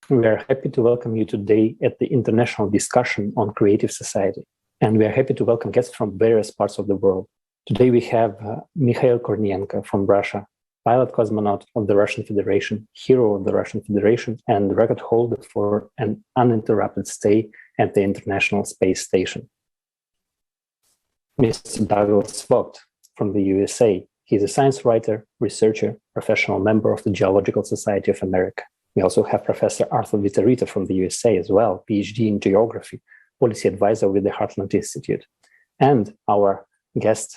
We are happy to welcome you today at the International Discussion on Creative Society. And we are happy to welcome guests from various parts of the world. Today we have Mikhail Kornienko from Russia, Pilot-Cosmonaut of the Russian Federation, hero of the Russian Federation, and record holder for an uninterrupted stay at the International Space Station. Mr. Douglas Vogt from the USA. He's a science writer, researcher, professional member of the Geological Society of America. We also have Professor Arthur Viterito from the USA as well, PhD in geography, policy advisor with the Heartland Institute. And our guest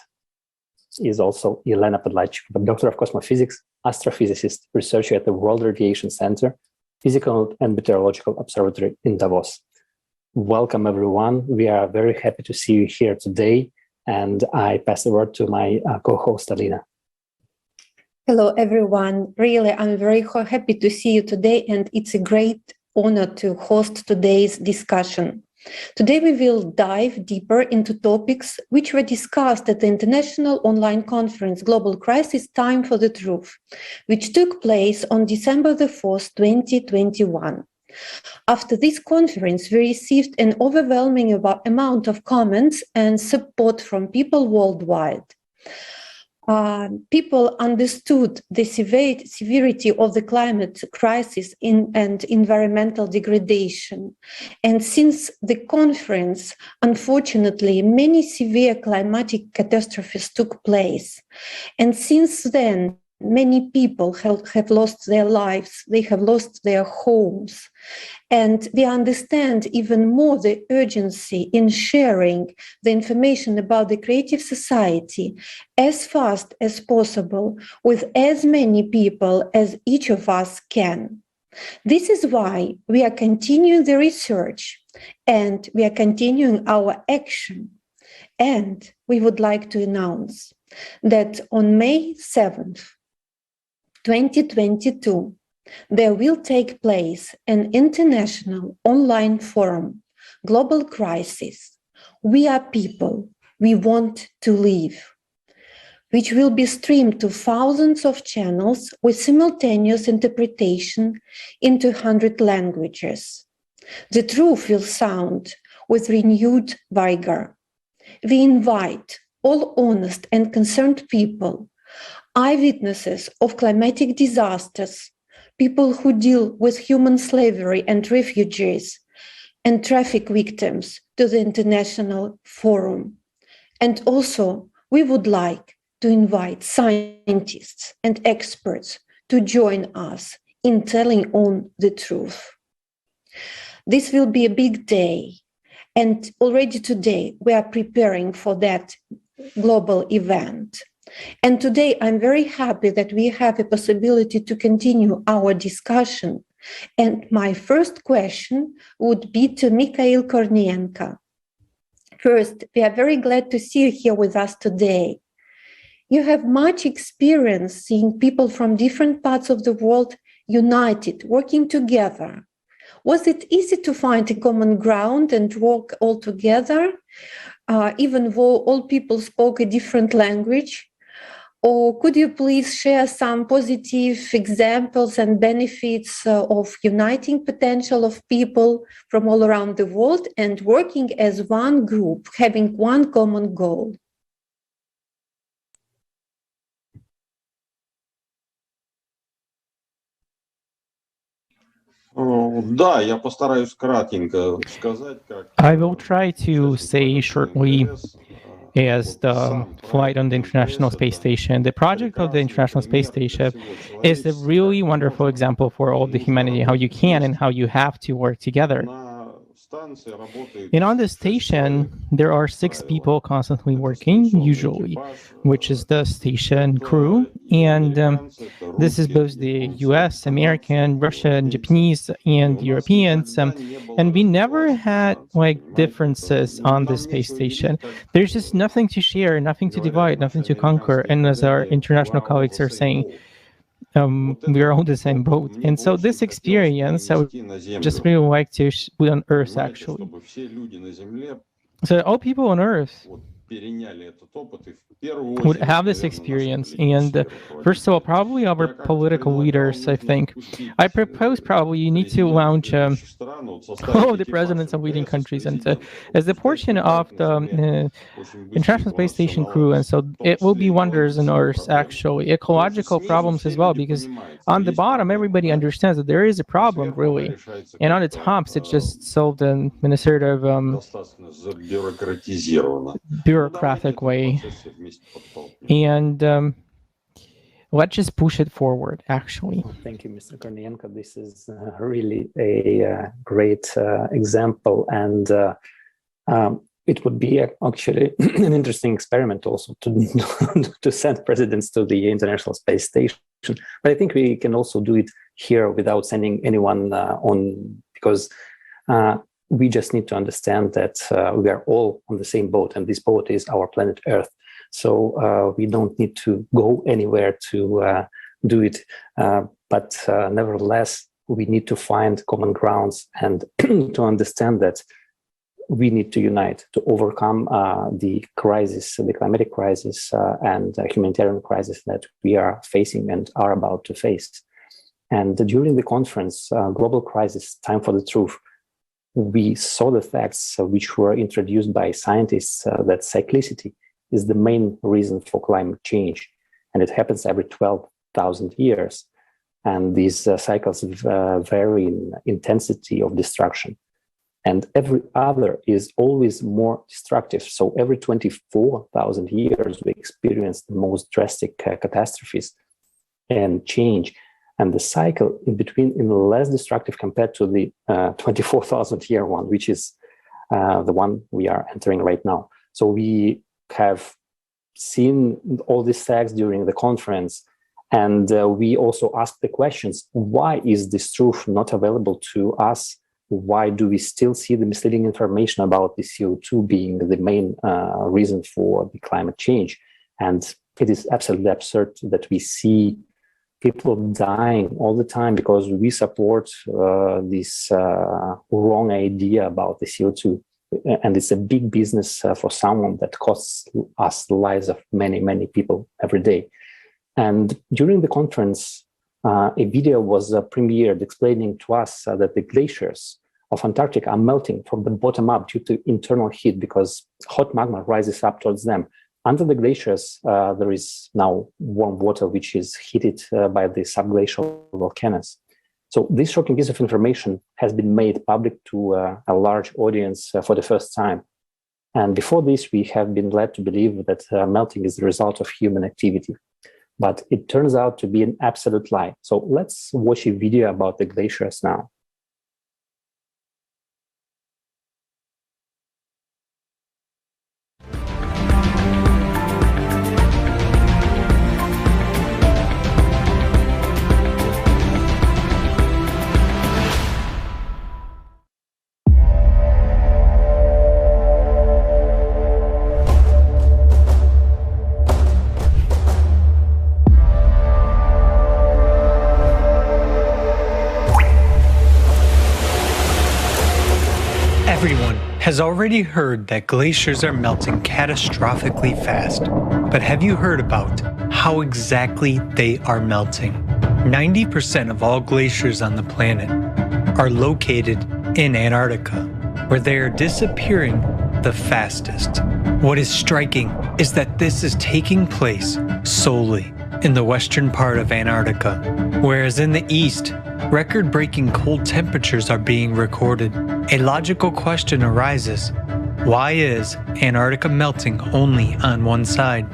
is also Elena Podladchikova, Doctor of Cosmophysics, astrophysicist, researcher at the World Radiation Center, Physical and Meteorological Observatory in Davos. Welcome, everyone. We are very happy to see you here today. And I pass the word to my co-host, Elena. Hello, everyone. Really, I'm very happy to see you today, and it's a great honor to host today's discussion. Today, we will dive deeper into topics which were discussed at the International Online Conference Global Crisis Time for the Truth, which took place on December the 4th, 2021. After this conference, we received an overwhelming amount of comments and support from people worldwide. People understood the severity of the climate crisis and environmental degradation. And since the conference, unfortunately, many severe climatic catastrophes took place. And since then, many people have lost their lives, they have lost their homes. And we understand even more the urgency in sharing the information about the creative society as fast as possible with as many people as each of us can. This is why we are continuing the research and we are continuing our action. And we would like to announce that on May 7th, 2022, there will take place an international online forum, Global Crisis. We are people, we want to live, which will be streamed to thousands of channels with simultaneous interpretation into 100 languages. The truth will sound with renewed vigor. We invite all honest and concerned people, eyewitnesses of climatic disasters, people who deal with human slavery and refugees, and traffic victims to the International Forum. And also, we would like to invite scientists and experts to join us in telling on the truth. This will be a big day, and already today we are preparing for that global event. And today, I'm very happy that we have a possibility to continue our discussion. And my first question would be to Mikhail Kornienko. First, we are very glad to see you here with us today. You have much experience seeing people from different parts of the world united, working together. Was it easy to find a common ground and work all together, even though all people spoke a different language? Or could you please share some positive examples and benefits of uniting potential of people from all around the world and working as one group, having one common goal? I will try to say shortly as the flight on the International Space Station. The project of the International Space Station is a really wonderful example for all the humanity, how you can and how you have to work together. And on the station, there are 6 people constantly working, usually, which is the station crew. And this is both the US, American, Russian, Japanese, and Europeans. And we never had differences on the space station. There's just nothing to share, nothing to divide, nothing to conquer. And as our international colleagues are saying, we are on the same boat. And so this experience, I would just really like to put on Earth, actually. So all people on Earth would have this experience. And first of all, probably our political leaders, I think. I propose probably you need to launch all of the presidents of leading countries and as the portion of the International Space Station crew. And so it will be wonders on Earth, actually. Ecological problems as well, because on the bottom, everybody understands that there is a problem, really. And on the tops, it's just solved in a sort of bureaucratic way. And let's just push it forward, actually. Thank you, Mr. Kornienko. This is really a great example. And it would be actually an interesting experiment also to send presidents to the International Space Station. But I think we can also do it here without sending anyone on, because we just need to understand that we are all on the same boat, and this boat is our planet Earth. So we don't need to go anywhere to do it. But nevertheless, we need to find common grounds and to understand that we need to unite to overcome the crisis, the climatic crisis and humanitarian crisis that we are facing and are about to face. And during the conference, Global Crisis, Time for the Truth, we saw the facts which were introduced by scientists that cyclicity is the main reason for climate change. And it happens every 12,000 years. And these cycles vary in intensity of destruction. And every other is always more destructive. So every 24,000 years, we experience the most drastic catastrophes and change. And the cycle in between is less destructive compared to the 24,000 year one, which is the one we are entering right now. So we have seen all these facts during the conference. And we also asked the questions, why is this truth not available to us? Why do we still see the misleading information about the CO2 being the main reason for the climate change? And it is absolutely absurd that we see people dying all the time because we support this wrong idea about the CO2. And it's a big business for someone that costs us the lives of many, many people every day. And during the conference, a video was premiered explaining to us that the glaciers of Antarctica are melting from the bottom up due to internal heat because hot magma rises up towards them. Under the glaciers, there is now warm water, which is heated by the subglacial volcanoes. So this shocking piece of information has been made public to a large audience for the first time. And before this, we have been led to believe that melting is the result of human activity. But it turns out to be an absolute lie. So let's watch a video about the glaciers now. Has already heard that glaciers are melting catastrophically fast. But have you heard about how exactly they are melting? 90% of all glaciers on the planet are located in Antarctica, where they are disappearing the fastest. What is striking is that this is taking place solely in the western part of Antarctica, whereas in the east, record-breaking cold temperatures are being recorded. A logical question arises: why is Antarctica melting only on one side?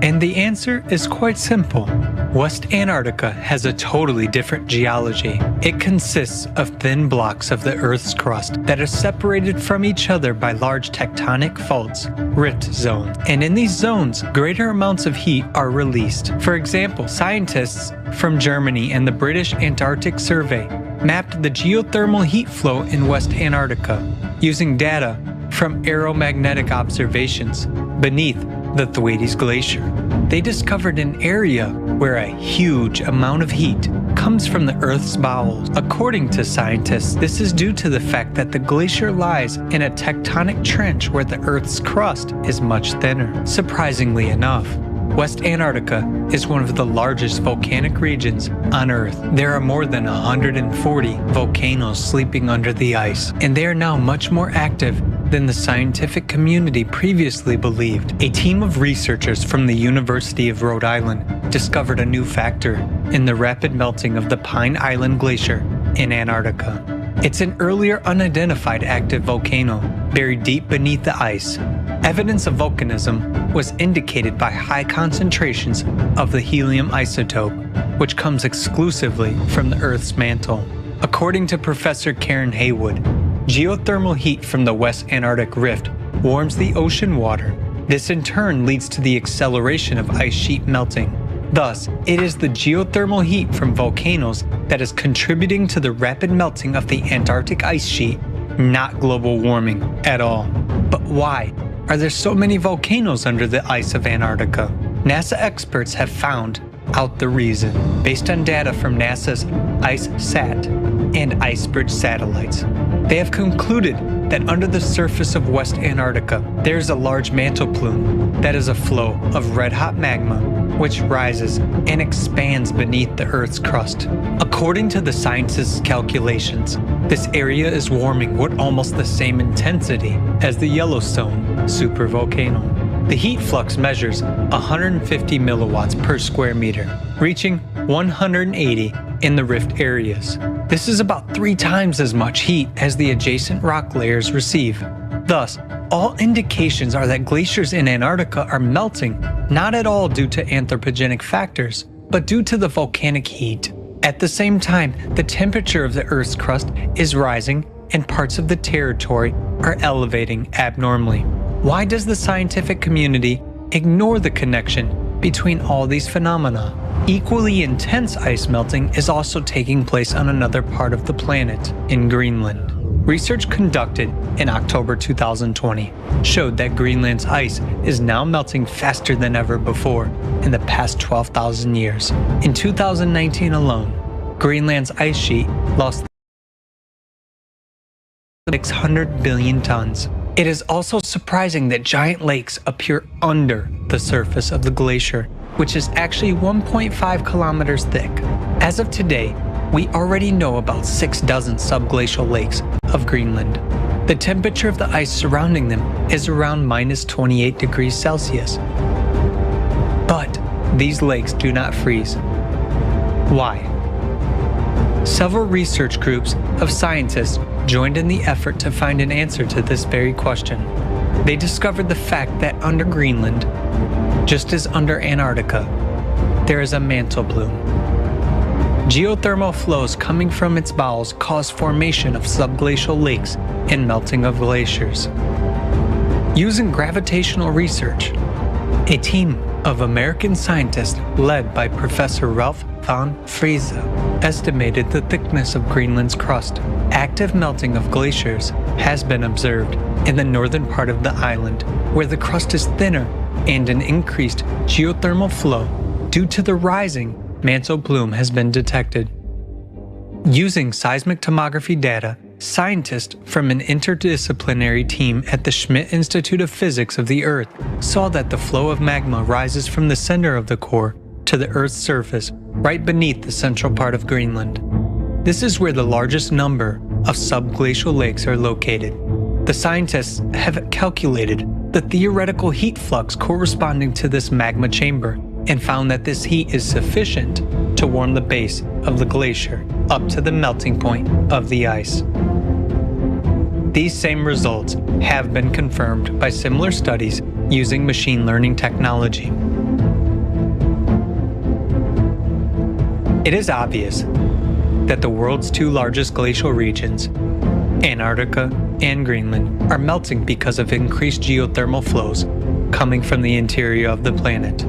And the answer is quite simple. West Antarctica has a totally different geology. It consists of thin blocks of the Earth's crust that are separated from each other by large tectonic faults, rift zones. And in these zones, greater amounts of heat are released. For example, scientists from Germany and the British Antarctic Survey mapped the geothermal heat flow in West Antarctica using data from aeromagnetic observations beneath the Thwaites Glacier. They discovered an area where a huge amount of heat comes from the Earth's bowels. According to scientists, this is due to the fact that the glacier lies in a tectonic trench where the Earth's crust is much thinner. Surprisingly enough, West Antarctica is one of the largest volcanic regions on Earth. There are more than 140 volcanoes sleeping under the ice, and they are now much more active than the scientific community previously believed. A team of researchers from the University of Rhode Island discovered a new factor in the rapid melting of the Pine Island Glacier in Antarctica. It's an earlier unidentified active volcano buried deep beneath the ice. Evidence of volcanism was indicated by high concentrations of the helium isotope, which comes exclusively from the Earth's mantle. According to Professor Karen Haywood, geothermal heat from the West Antarctic Rift warms the ocean water. This in turn leads to the acceleration of ice sheet melting. Thus, it is the geothermal heat from volcanoes that is contributing to the rapid melting of the Antarctic ice sheet, not global warming at all. But why are there so many volcanoes under the ice of Antarctica? NASA experts have found out the reason based on data from NASA's IceSat and IceBridge satellites. They have concluded that under the surface of West Antarctica, there is a large mantle plume that is a flow of red-hot magma which rises and expands beneath the Earth's crust. According to the scientists' calculations, this area is warming with almost the same intensity as the Yellowstone supervolcano. The heat flux measures 150 milliwatts per square meter, reaching 180 in the rift areas. This is about 3 times as much heat as the adjacent rock layers receive. Thus, all indications are that glaciers in Antarctica are melting, not at all due to anthropogenic factors, but due to the volcanic heat. At the same time, the temperature of the Earth's crust is rising and parts of the territory are elevating abnormally. Why does the scientific community ignore the connection between all these phenomena? Equally intense ice melting is also taking place on another part of the planet, in Greenland. Research conducted in October 2020 showed that Greenland's ice is now melting faster than ever before in the past 12,000 years. In 2019 alone, Greenland's ice sheet lost 600 billion tons. It is also surprising that giant lakes appear under the surface of the glacier, which is actually 1.5 kilometers thick. As of today, we already know about 6 dozen subglacial lakes of Greenland. The temperature of the ice surrounding them is around minus 28 degrees Celsius. But these lakes do not freeze. Why? Several research groups of scientists joined in the effort to find an answer to this very question. They discovered the fact that under Greenland, just as under Antarctica, there is a mantle plume. Geothermal flows coming from its bowels cause formation of subglacial lakes and melting of glaciers. Using gravitational research, a team of American scientists led by Professor Ralph von Friese estimated the thickness of Greenland's crust. Active melting of glaciers has been observed in the northern part of the island, where the crust is thinner and an increased geothermal flow due to the rising mantle plume has been detected. Using seismic tomography data, scientists from an interdisciplinary team at the Schmidt Institute of Physics of the Earth saw that the flow of magma rises from the center of the core to the Earth's surface right beneath the central part of Greenland. This is where the largest number of subglacial lakes are located. The scientists have calculated the theoretical heat flux corresponding to this magma chamber and found that this heat is sufficient to warm the base of the glacier up to the melting point of the ice. These same results have been confirmed by similar studies using machine learning technology. It is obvious that the world's 2 largest glacial regions, Antarctica and Greenland, are melting because of increased geothermal flows coming from the interior of the planet.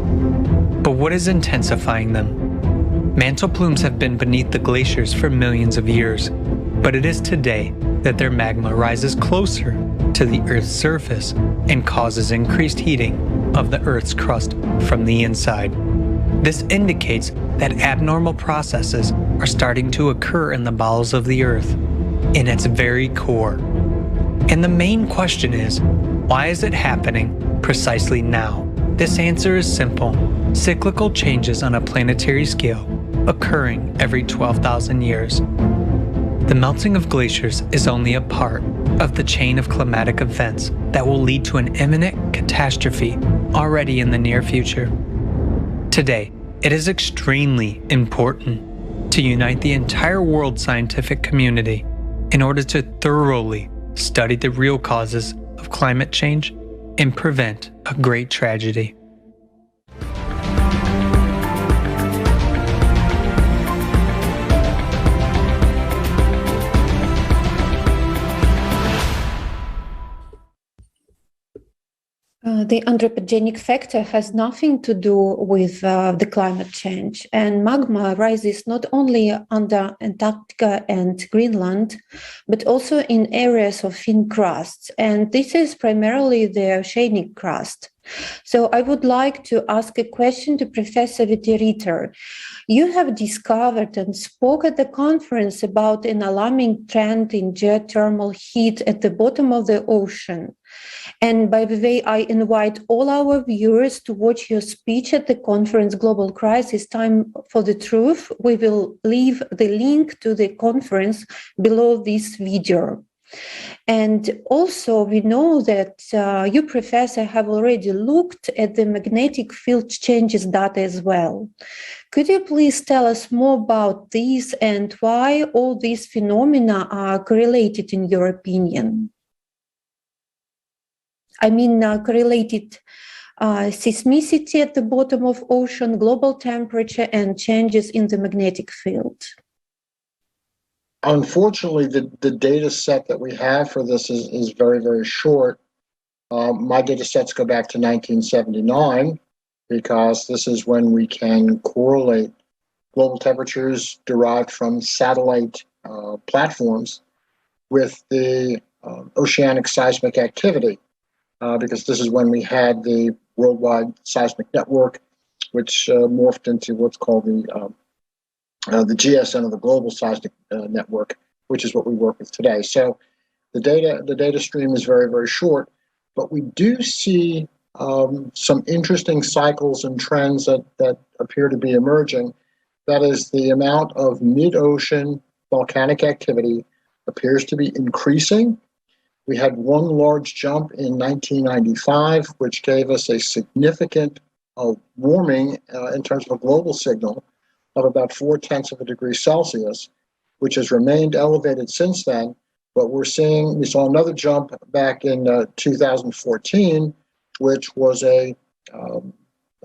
But what is intensifying them? Mantle plumes have been beneath the glaciers for millions of years, but it is today that their magma rises closer to the Earth's surface and causes increased heating of the Earth's crust from the inside. This indicates that abnormal processes are starting to occur in the bowels of the Earth, in its very core. And the main question is, why is it happening precisely now? This answer is simple: cyclical changes on a planetary scale occurring every 12,000 years. The melting of glaciers is only a part of the chain of climatic events that will lead to an imminent catastrophe already in the near future. Today, it is extremely important to unite the entire world scientific community in order to thoroughly study the real causes of climate change and prevent a great tragedy. The anthropogenic factor has nothing to do with the climate change, and magma rises not only under Antarctica and Greenland, but also in areas of thin crusts, and this is primarily the oceanic crust. So I would like to ask a question to Professor Viterito. You have discovered and spoke at the conference about an alarming trend in geothermal heat at the bottom of the ocean. And by the way, I invite all our viewers to watch your speech at the conference Global Crisis Time for the Truth. We will leave the link to the conference below this video. And also, we know that you, Professor, have already looked at the magnetic field changes data as well. Could you please tell us more about these and why all these phenomena are correlated in your opinion? I mean, correlated seismicity at the bottom of ocean, global temperature, and changes in the magnetic field. Unfortunately, the data set that we have for this is very, very short. My data sets go back to 1979 because this is when we can correlate global temperatures derived from satellite platforms with the oceanic seismic activity. Because this is when we had the worldwide seismic network, which morphed into what's called the GSN, or the Global Seismic Network, which is what we work with today. So the data stream is very, very short, but we do see some interesting cycles and trends that appear to be emerging. That is, the amount of mid-ocean volcanic activity appears to be increasing. We had one large jump in 1995, which gave us a significant warming in terms of a global signal of about 0.4 of a degree Celsius, which has remained elevated since then. But we saw another jump back in 2014, which was a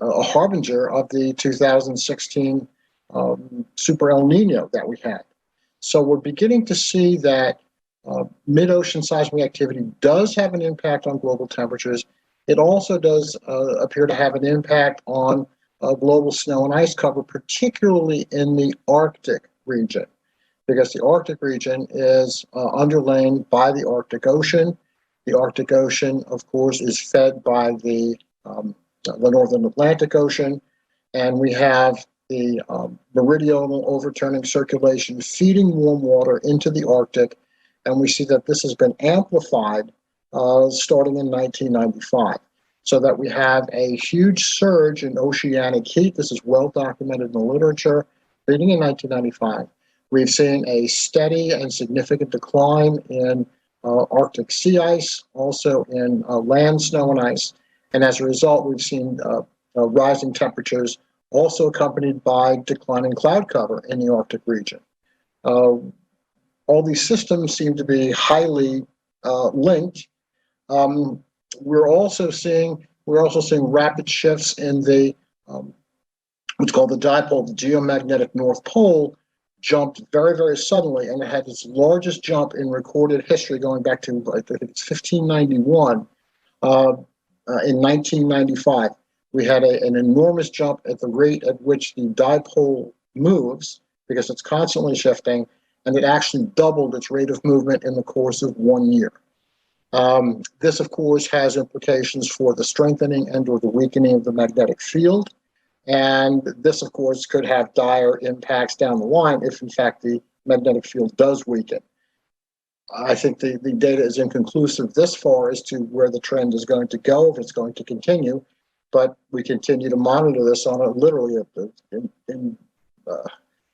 harbinger of the 2016 Super El Nino that we had. So we're beginning to see that mid-ocean seismic activity does have an impact on global temperatures. It also does appear to have an impact on global snow and ice cover, particularly in the Arctic region, because the Arctic region is underlain by the Arctic Ocean. The Arctic Ocean, of course, is fed by the Northern Atlantic Ocean, and we have the meridional overturning circulation feeding warm water into the Arctic. And we see that this has been amplified starting in 1995, so that we have a huge surge in oceanic heat. This is well documented in the literature. Beginning in 1995, we've seen a steady and significant decline in Arctic sea ice, also in land snow and ice. And as a result, we've seen rising temperatures, also accompanied by declining cloud cover in the Arctic region. All these systems seem to be highly linked. We're also seeing rapid shifts in the what's called the dipole. The geomagnetic North Pole jumped very, very suddenly, and it had its largest jump in recorded history, going back to I think it's 1591. In 1995, we had an enormous jump at the rate at which the dipole moves, because it's constantly shifting. And it actually doubled its rate of movement in the course of 1 year. This, of course, has implications for the strengthening and or the weakening of the magnetic field. And this, of course, could have dire impacts down the line if, in fact, the magnetic field does weaken. I think the data is inconclusive this far as to where the trend is going to go, if it's going to continue, but we continue to monitor this on a literally,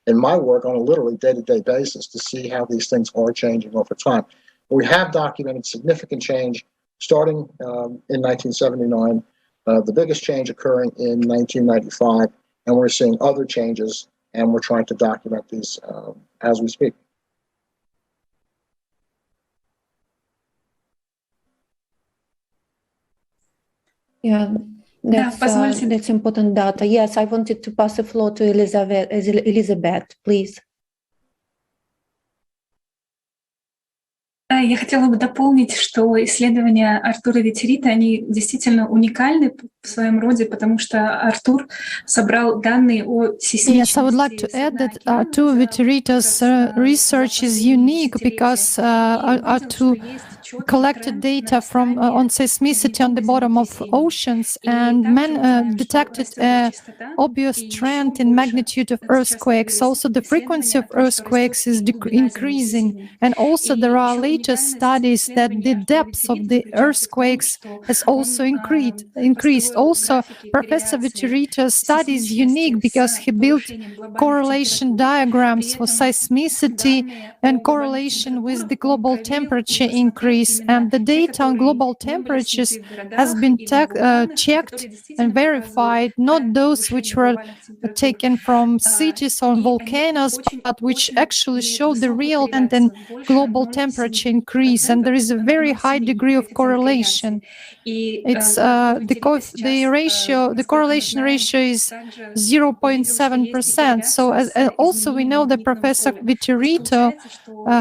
in my work, on a literally day-to-day basis to see how these things are changing over time. We have documented significant change starting in 1979, the biggest change occurring in 1995, and we're seeing other changes, and we're trying to document these as we speak. Yeah, that's important data. Yes, I wanted to pass the floor to Elizabeth, please. Я хотела бы дополнить, что исследования Артура Витерита, они действительно уникальны в своем роде, потому что Артур собрал данные о сейсмичности. Yes, I would like to add that Artur Viterito's research is unique because Artur collected data from on seismicity on the bottom of oceans and detected an obvious trend in magnitude of earthquakes. Also, the frequency of earthquakes is increasing, and also there are latest studies that the depth of the earthquakes has also increased. Also, Professor Viterito's study is unique because he built correlation diagrams for seismicity and correlation with the global temperature increase. And the data on global temperatures has been checked and verified, not those which were taken from cities or volcanoes, but which actually show the real and global temperature increase. And there is a very high degree of correlation. It's the correlation ratio is 0.7%. So also we know that Professor Viterito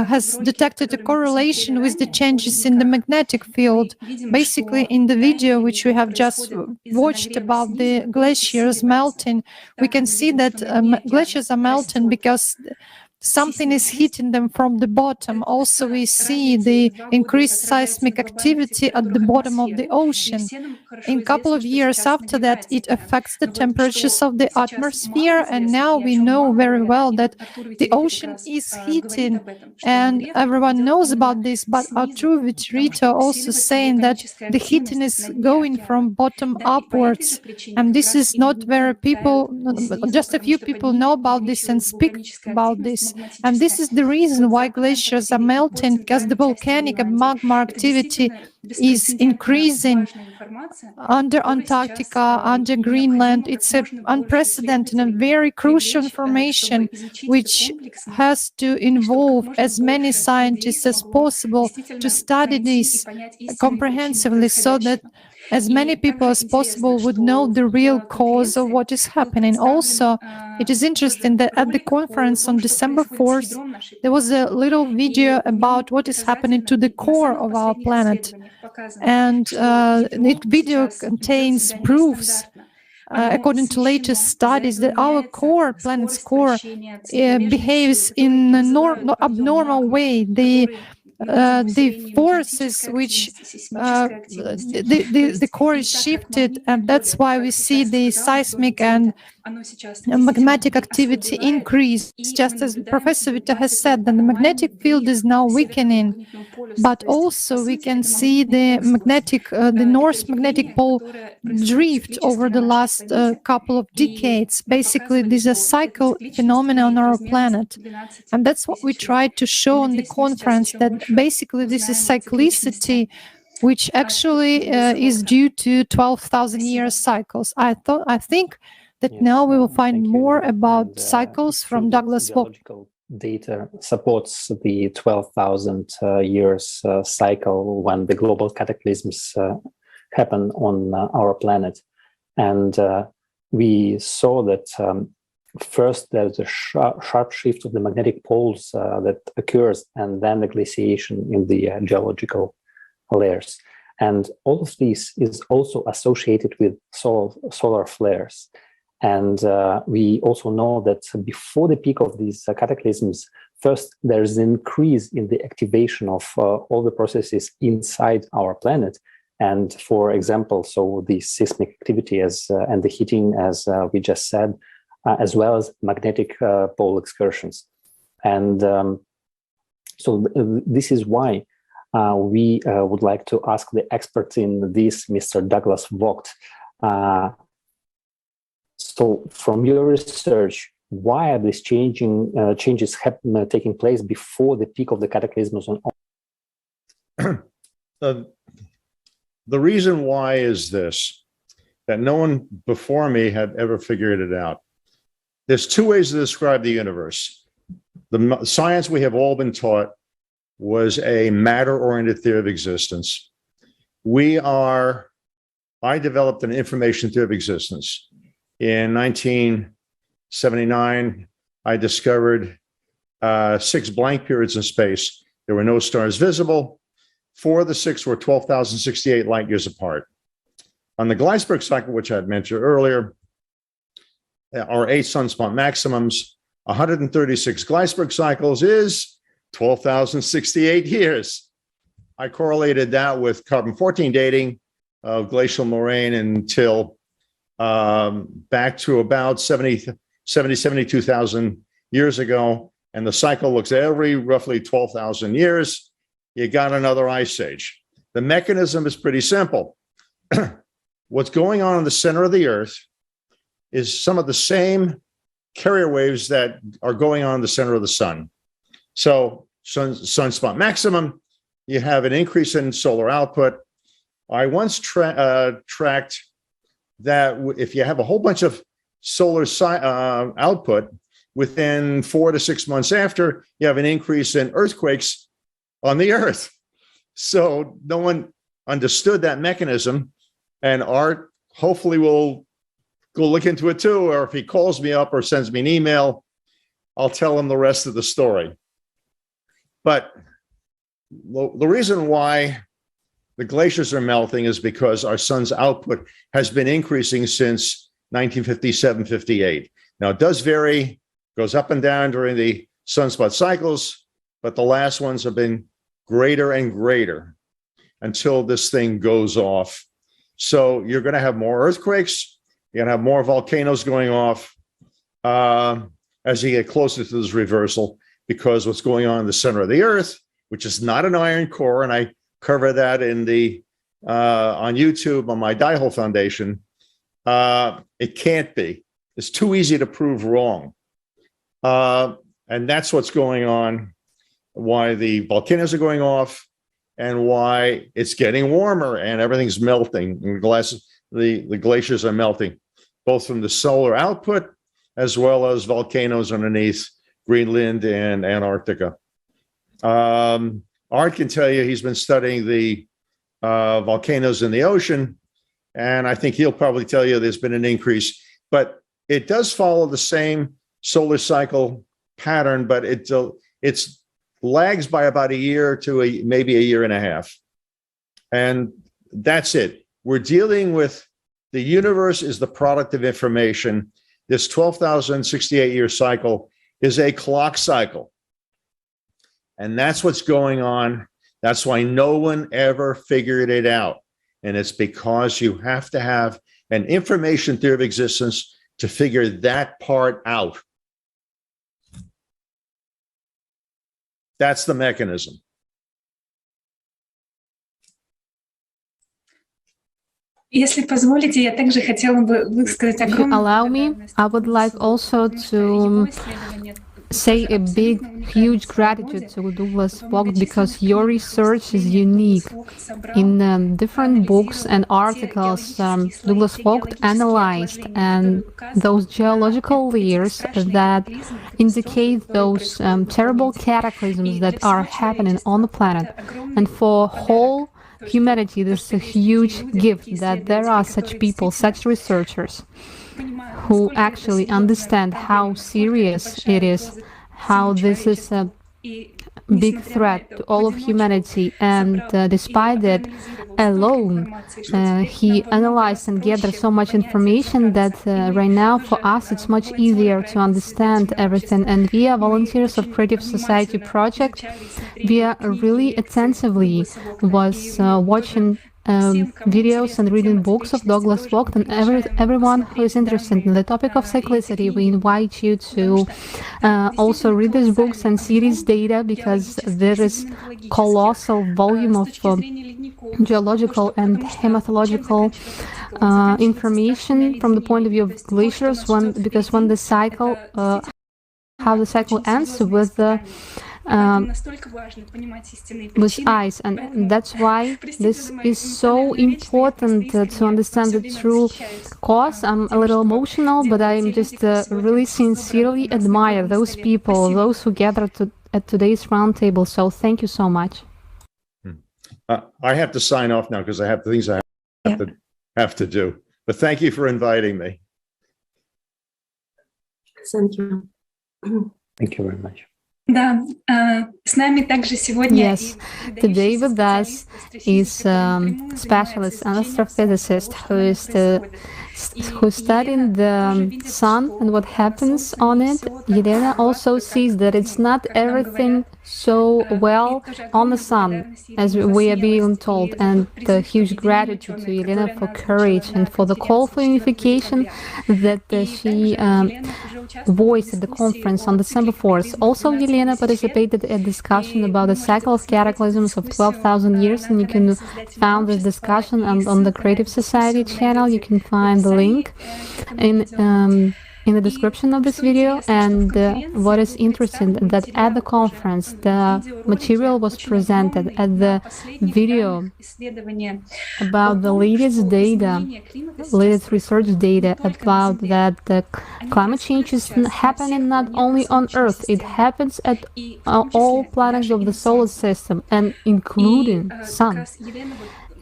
has detected a correlation with the changes in the magnetic field. Basically, in the video which we have just watched about the glaciers melting, we can see that glaciers are melting because something is hitting them from the bottom. Also, we see the increased seismic activity at the bottom of the ocean. In a couple of years after that, it affects the temperatures of the atmosphere, and now we know very well that the ocean is heating, and everyone knows about this, but Artur Viterito also saying that the heating is going from bottom upwards, and this is not very just a few people know about this and speak about this. And this is the reason why glaciers are melting, because the volcanic and magma activity is increasing under Antarctica, under Greenland. It's an unprecedented and very crucial information which has to involve as many scientists as possible to study this comprehensively so that as many people as possible would know the real cause of what is happening. Also, it is interesting that at the conference on December 4th, there was a little video about what is happening to the core of our planet. And the video contains proofs, according to latest studies, that our core, planet's core, behaves in an abnormal way. The forces which the core is shifted, and that's why we see the seismic and magnetic activity increase. Just as Professor Vita has said, that the magnetic field is now weakening, but also we can see the North magnetic pole drift over the last couple of decades. Basically, this is a cycle phenomenon on our planet, and that's what we tried to show on the conference, that basically this is cyclicity, which actually is due to 12,000 year cycles. I think that now we will find more about cycles from Douglas Walker. Data supports the 12,000 years cycle when the global cataclysms happen on our planet. And we saw that first there's a sharp shift of the magnetic poles that occurs, and then the glaciation in the geological layers. And all of this is also associated with solar flares. And we also know that before the peak of these cataclysms, first there's an increase in the activation of all the processes inside our planet. And for example, so the seismic activity and the heating, as we just said, as well as magnetic pole excursions. And so this is why we would like to ask the expert in this, Mr. Douglas Vogt. So from your research, why are these changes taking place before the peak of the cataclysms on The reason why is this, that no one before me had ever figured it out. There's two ways to describe the universe. The science we have all been taught was a matter-oriented theory of existence. I developed an information theory of existence. In 1979, I discovered 6 blank periods in space. There were no stars visible. 4 of the 6 were 12,068 light years apart. On the Gleisberg cycle, which I had mentioned earlier, our 8 sunspot maximums, 136 Gleisberg cycles is 12,068 years. I correlated that with carbon-14 dating of glacial moraine until back to about 72,000 years ago. And the cycle looks every roughly 12,000 years. You got another ice age. The mechanism is pretty simple. What's going on in the center of the Earth is some of the same carrier waves that are going on in the center of the sun. So sunspot maximum, you have an increase in solar output. I once tracked that if you have a whole bunch of solar output, within 4 to 6 months after, you have an increase in earthquakes on the Earth. So no one understood that mechanism, and Art hopefully will go look into it too, or if he calls me up or sends me an email, I'll tell him the rest of the story. But the reason why the glaciers are melting is because our sun's output has been increasing since 1957-58. Now, it does vary, goes up and down during the sunspot cycles, but the last ones have been greater and greater until this thing goes off. So you're going to have more earthquakes, you're going to have more volcanoes going off as you get closer to this reversal, because what's going on in the center of the Earth, which is not an iron core, and I cover that in the on YouTube on my Dihole Foundation, it can't be. It's too easy to prove wrong. And that's what's going on, why the volcanoes are going off and why it's getting warmer and everything's melting. The glaciers are melting, both from the solar output as well as volcanoes underneath Greenland and Antarctica. Art can tell you he's been studying the volcanoes in the ocean, and I think he'll probably tell you there's been an increase, but it does follow the same solar cycle pattern, but it's lags by about a year to maybe a year and a half. And that's it. We're dealing with the universe is the product of information. This 12,068 year cycle is a clock cycle. And that's what's going on. That's why no one ever figured it out. And it's because you have to have an information theory of existence to figure that part out. That's the mechanism. Если позволите, я также хотела бы высказать огромное... If you allow me, I would like also to say a big, huge gratitude to Douglas Vogt, because your research is unique. In different books and articles, Douglas Vogt analyzed and those geological layers that indicate those terrible cataclysms that are happening on the planet. And for whole humanity, this is a huge gift that there are such people, such researchers who actually understand how serious it is, how this is a big threat to all of humanity. And despite that alone, he analyzed and gathered so much information that right now for us it's much easier to understand everything. And we are volunteers of Creative Society project. We are really attentively was watching videos and reading books of Douglas Vogt, and everyone who is interested in the topic of cyclicity, we invite you to also read these books and see these data, because there is colossal volume of geological and hematological information from the point of view of glaciers, because when the cycle, how the cycle ends with the with ice, and that's why this is so important to understand the true cause. I'm a little emotional, but I'm just really sincerely admire those people, those who gathered at today's roundtable. So thank you so much. I have to sign off now because I have things I have to do. But thank you for inviting me. Thank you. Thank you very much. Yes, today with us is specialist astrophysicist who's studying the sun and what happens on it. Elena also sees that it's not everything so well on the sun as we are being told, and the huge gratitude to Elena for courage and for the call for unification that she voiced at the conference on December 4th. Also, Elena participated in a discussion about the cycle of cataclysms of 12,000 years, and you can find this discussion on the Creative Society channel. You can find the link in the description of this video. And what is interesting, that at the conference the material was presented at the video about the latest data, latest research data about that the climate change is happening not only on Earth, it happens at all planets of the solar system, and including Sun.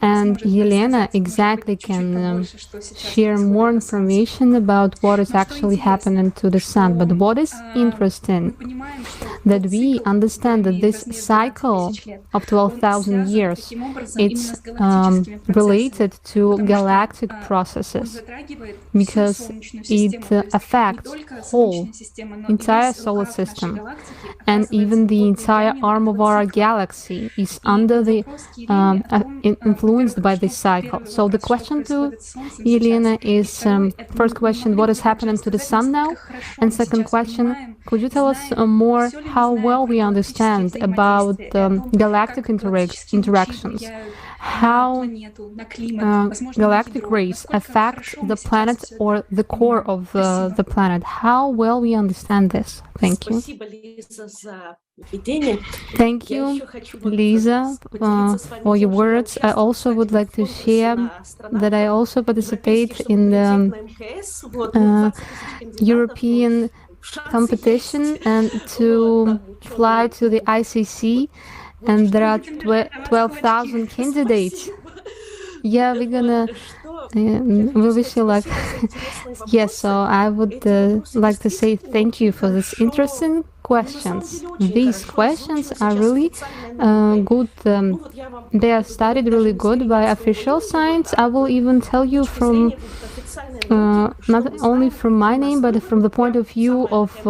And Elena exactly can share more information about what is actually happening to the sun. But what is interesting, that we understand that this cycle of 12,000 years, it's related to galactic processes, because it affects whole entire solar system, and even the entire arm of our galaxy is under the influenced by this cycle. So the question to Elena is, first question, what is happening to the sun now? And second question, could you tell us more how well we understand about galactic interactions? How galactic rays affect the planet or the core of the planet? How well we understand this? Thank you. Thank you, Lisa, for your words. I also would like to share that I also participate in the European competition and to fly to the ICC, and there are 12,000 candidates. Yeah, we're gonna we wish you luck. Yes, so I would like to say thank you for this interesting questions. These questions are really good. They are studied really good by official science. I will even tell you from not only from my name, but from the point of view of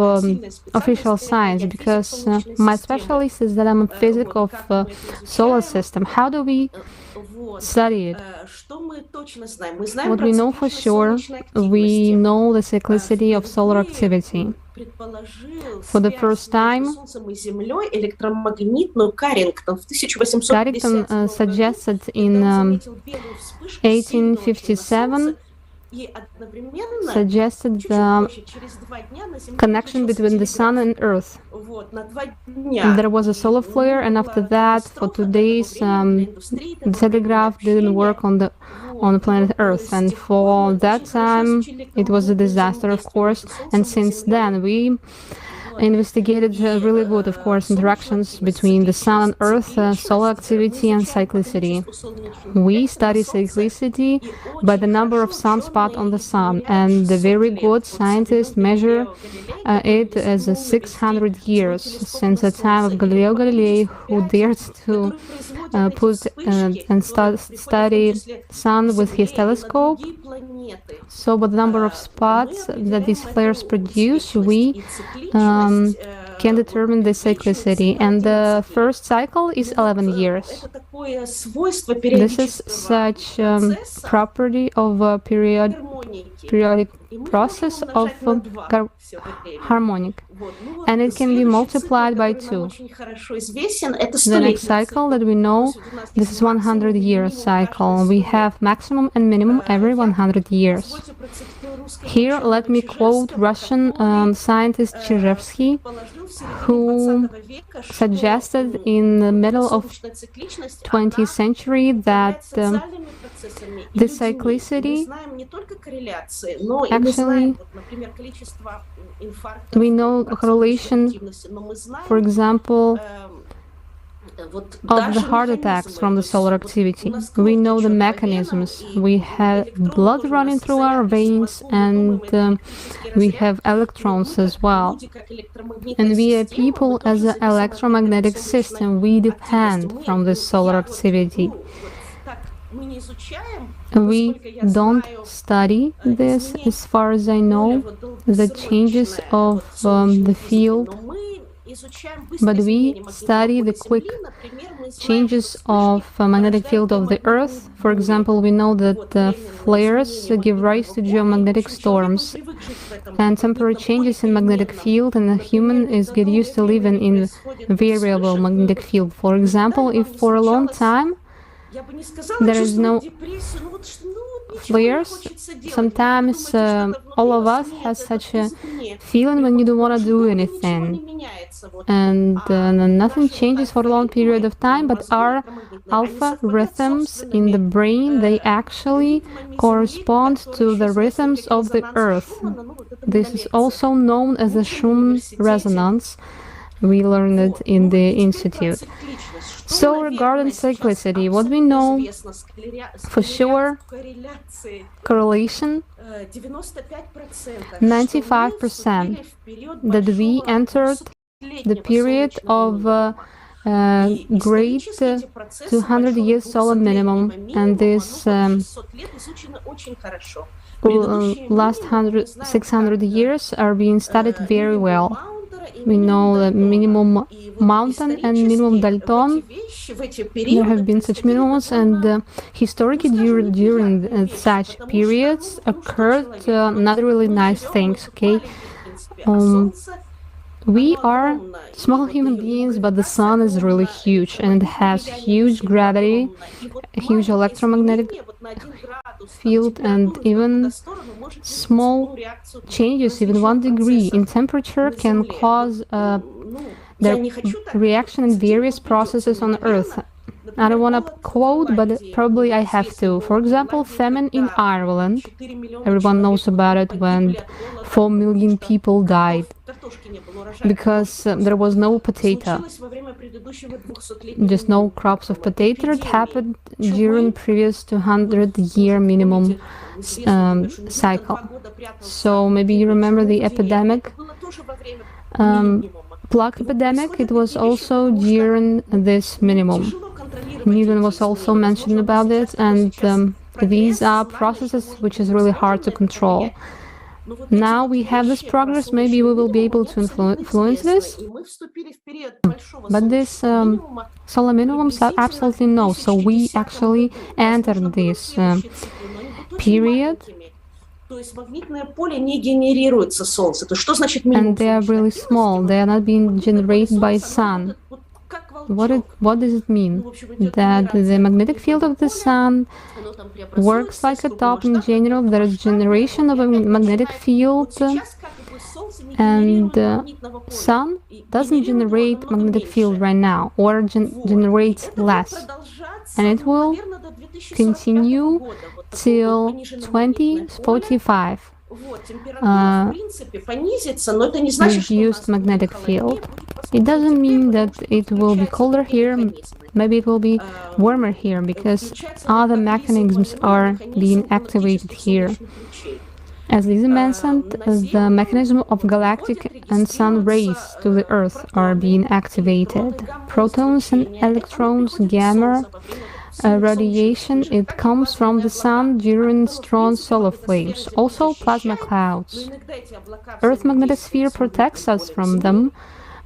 official science, because my specialty is that I'm a physics of solar system. How do we study it? What we know for sure, we know the cyclicity of solar activity. For the first time, Carrington suggested in 1857 suggested the connection between the sun and Earth. There was a solar flare, and after that, for 2 days, the telegraph didn't work on the planet Earth, and for that time it was a disaster, of course. And since then we investigated really good, of course, interactions between the sun and Earth, solar activity and cyclicity. We study cyclicity by the number of sunspots on the sun, and the very good scientists measure it as 600 years since the time of Galileo Galilei, who dared to put and study sun with his telescope. So by the number of spots that these flares produce, we can determine the cyclicity. And the first cycle is 11 years. This is such property of a periodic process of harmonic, and it can be multiplied by 2. The next cycle that we know, this is 100-year cycle. We have maximum and minimum every 100 years. Here, let me quote Russian scientist Chizhevsky, who suggested in the middle of 20th century that the cyclicity, actually, we know correlation, for example, of the heart attacks from the solar activity. We know the mechanisms. We have blood running through our veins, and we have electrons as well. And we are people as an electromagnetic system. We depend from the solar activity. We don't study this, as far as I know, the changes of the field, but we study the quick changes of magnetic field of the Earth. For example, we know that the flares give rise to geomagnetic storms, and temporary changes in magnetic field, and the human get used to living in variable magnetic field. For example, if for a long time there is no flares, sometimes all of us has such a feeling when you don't want to do anything, and nothing changes for a long period of time, but our alpha rhythms in the brain, they actually correspond to the rhythms of the Earth. This is also known as the Schumann resonance. We learned it in the institute. So regarding cyclicity, what we know for sure, correlation, 95% that we entered the period of great 200 years solar minimum, and this last 600 years are being studied very well. We know the minimum mountain and minimum Dalton. There have been such minimums, and historically during such periods occurred not really nice things. Okay, we are small human beings, but the sun is really huge, and it has huge gravity, huge electromagnetic field, and even small changes, even 1 degree in temperature, can cause the reaction in various processes on Earth. I don't want to quote, but probably I have to. For example, famine in Ireland. Everyone knows about it, when 4 million people died because there was no potato, just no crops of potato. It happened during previous 200-year minimum cycle. So maybe you remember the epidemic, plague epidemic. It was also during this minimum. Newton was also mentioned about it, and these are processes which is really hard to control. Now we have this progress, maybe we will be able to influence this, but this solar minimums are absolutely no. So we actually entered this period, and they are really small. They are not being generated by sun. What does it mean? That the magnetic field of the sun works like a top in general. There is generation of a magnetic field, and sun doesn't generate magnetic field right now, or generates less, and it will continue till 2045. Reduced magnetic field. It doesn't mean that it will be colder here, maybe it will be warmer here, because other mechanisms are being activated here. As Lisa mentioned, the mechanism of galactic and sun rays to the Earth are being activated. Protons and electrons, gamma radiation, it comes from the sun during strong solar flames. Also plasma clouds. Earth magnetosphere protects us from them,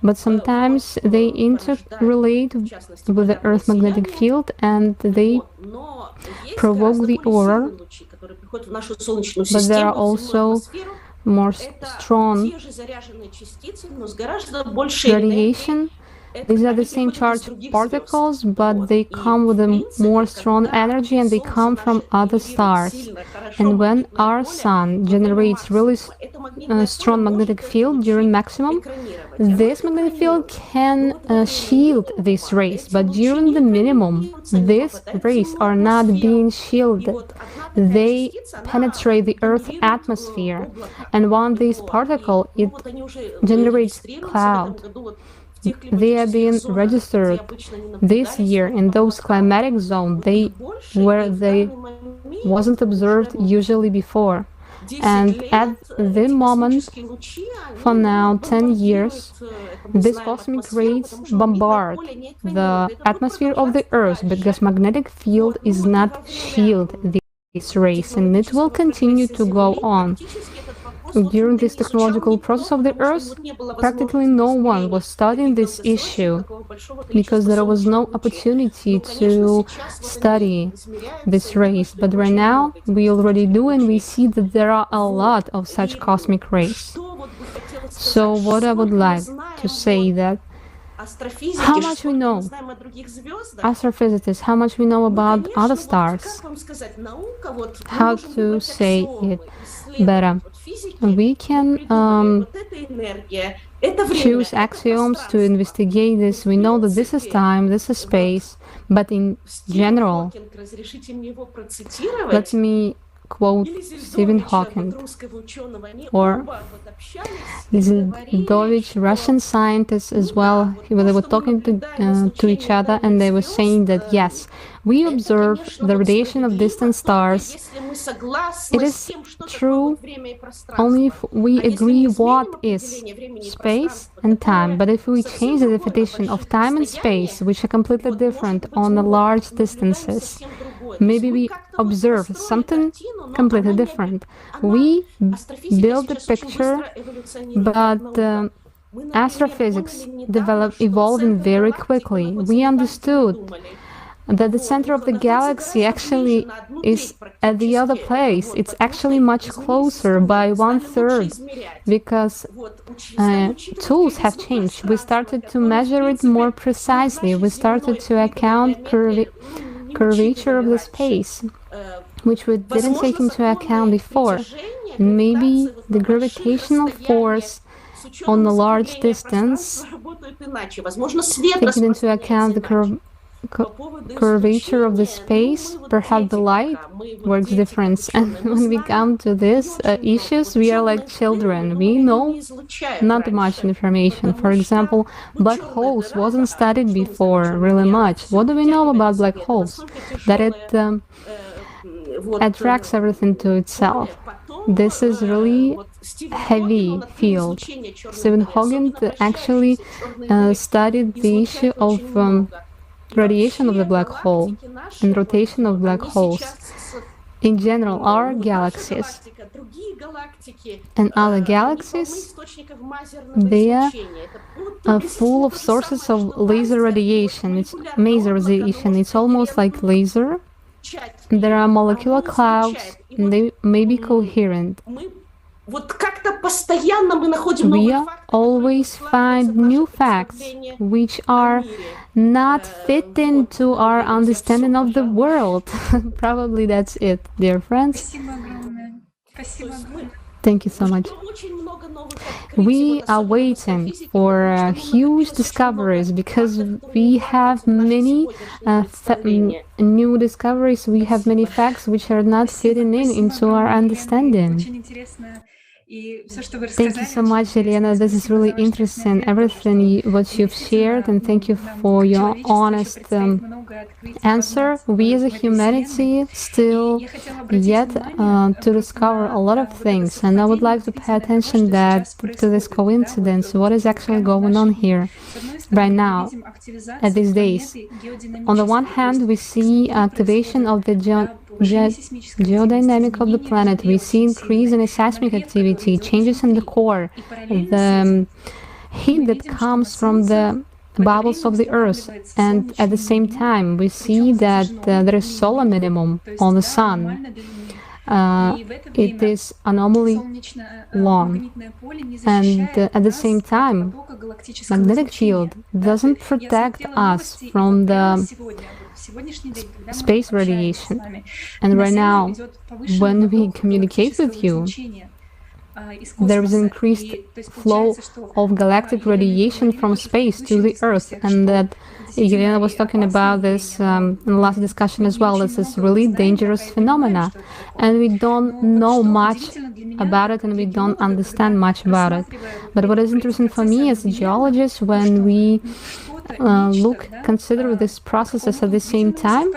but sometimes they interrelate with the Earth magnetic field and they provoke the aurora. But there are also more strong radiation. These are the same charged particles, but they come with a more strong energy and they come from other stars. And when our sun generates really strong magnetic field during maximum, this magnetic field can shield these rays, but during the minimum, these rays are not being shielded. They penetrate the Earth's atmosphere, and when this particle, it generates cloud. They are being registered this year in those climatic zones where they wasn't observed usually before. And at the moment, for now, 10 years, these cosmic rays bombard the atmosphere of the Earth because magnetic field is not shield these rays, and it will continue to go on. During this technological process of the Earth, practically no one was studying this issue because there was no opportunity to study this rays. But right now, we already do, and we see that there are a lot of such cosmic rays. So what I would like to say that how much we know, astrophysicists, how much we know about other stars, how to say it better. We can choose axioms to investigate this. We know that this is time, this is space, but in general, let me quote Stephen Hawking or Zidovich, Russian scientists as well. They were talking to each other, and they were saying that yes, we observe the radiation of distant stars. It is true only if we agree what is space and time. But if we change the definition of time and space, which are completely different on the large distances, maybe we observe something completely different. We build a picture, but astrophysics evolving very quickly. We understood that the center of the galaxy actually is at the other place. It's actually much closer by 1/3 because tools have changed. We started to measure it more precisely. We started to account curvature of the space, which we didn't take into account before. Maybe the gravitational force on a large distance, taking into account the curvature of the space, perhaps the light works different. And when we come to these issues, we are like children. We know not much information. For example, black holes wasn't studied before really much. What do we know about black holes? That it attracts everything to itself. This is really heavy field. Stephen Hawking actually studied the issue of radiation of the black hole and rotation of black holes. In general, our galaxies and other galaxies, they are full of sources of laser radiation. It's maser radiation. It's almost like laser. There are molecular clouds, and they may be coherent. We always find new facts which are not fitting to our understanding of the world. Probably that's it, dear friends. Thank you so much. We are waiting for huge discoveries because we have many new discoveries. We have many facts which are not fitting into our understanding. Thank you so much, Elena. This is really interesting, everything what you've shared, and thank you for your honest answer. We as a humanity still yet to discover a lot of things, and I would like to pay attention to this coincidence, what is actually going on here right now, at these days. On the one hand, we see activation of the geodynamic of the planet. We see increase in seismic activity, changes in the core, the heat that comes from the bubbles of the Earth, and at the same time we see that there is solar minimum on the Sun. It is anomaly long, and at the same time magnetic field doesn't protect us from the space radiation. And right now, when we communicate with you, there is an increased flow of galactic radiation from space to the Earth, and that Elena was talking about this in the last discussion as well. This is really dangerous phenomena, and we don't know much about it, and we don't understand much about it. But what is interesting for me as a geologist, when we consider these processes at the same time,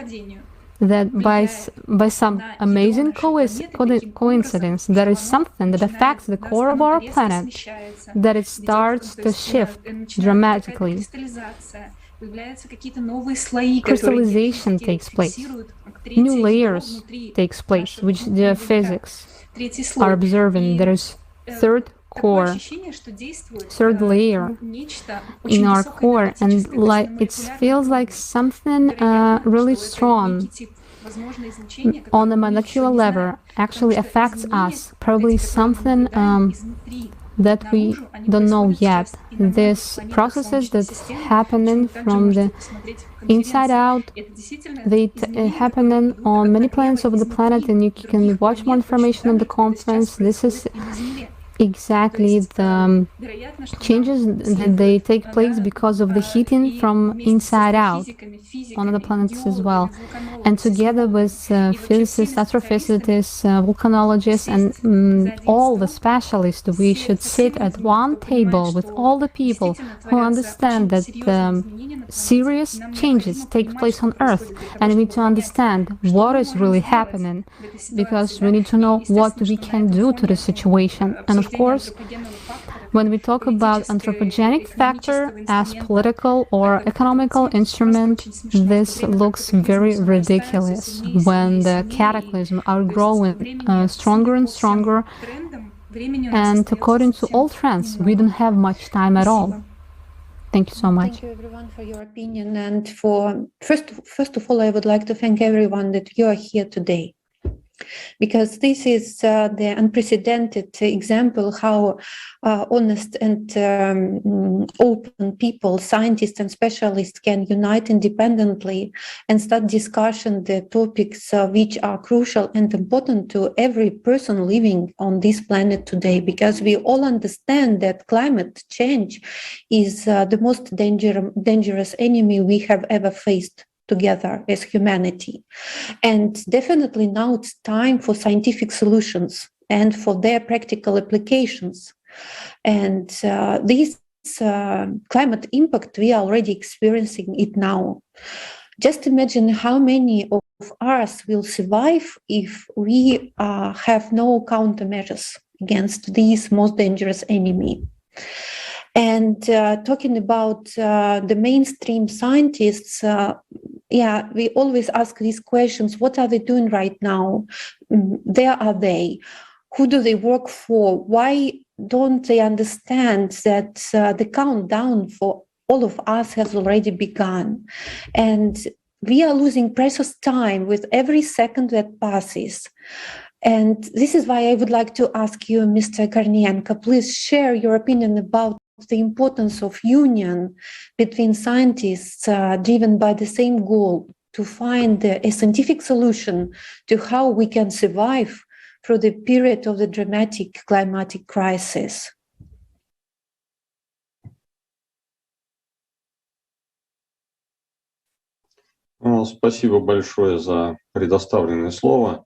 that by some amazing coincidence, there is something that affects the core of our planet, that it starts to shift dramatically. Crystallization takes place. New layers takes place, which the physics are observing. There is third core, third layer in our core, and it feels like something really strong on a molecular level actually affects us, probably something that we don't know yet. These processes that's happening from the inside out, they happening on many planets of the planet, and you can watch more information on the conference. This is exactly the changes that they take place because of the heating from inside out on other planets as well. And together with physicists, astrophysicists, volcanologists, and all the specialists, we should sit at one table with all the people who understand that serious changes take place on Earth, and we need to understand what is really happening, because we need to know what we can do to the situation. And of course, when we talk about anthropogenic factor as political or economical instrument, this looks very ridiculous when the cataclysms are growing stronger and stronger, and according to all trends, we don't have much time at all. Thank you so much. Thank you, everyone, for your opinion. And for first of all, I would like to thank everyone that you are here today, because this is the unprecedented example how honest and open people, scientists and specialists, can unite independently and start discussion the topics which are crucial and important to every person living on this planet today, because we all understand that climate change is the most dangerous enemy we have ever faced together as humanity. And definitely now it's time for scientific solutions and for their practical applications. And this climate impact, we are already experiencing it now. Just imagine how many of us will survive if we have no countermeasures against this most dangerous enemy. And talking about the mainstream scientists, we always ask these questions. What are they doing right now? Where are they? Who do they work for? Why don't they understand that the countdown for all of us has already begun? And we are losing precious time with every second that passes. And this is why I would like to ask you, Mr. Kornienko, please share your opinion about the importance of union between scientists driven by the same goal to find a scientific solution to how we can survive through the period of the dramatic climatic crisis. Спасибо большое за предоставленное слово.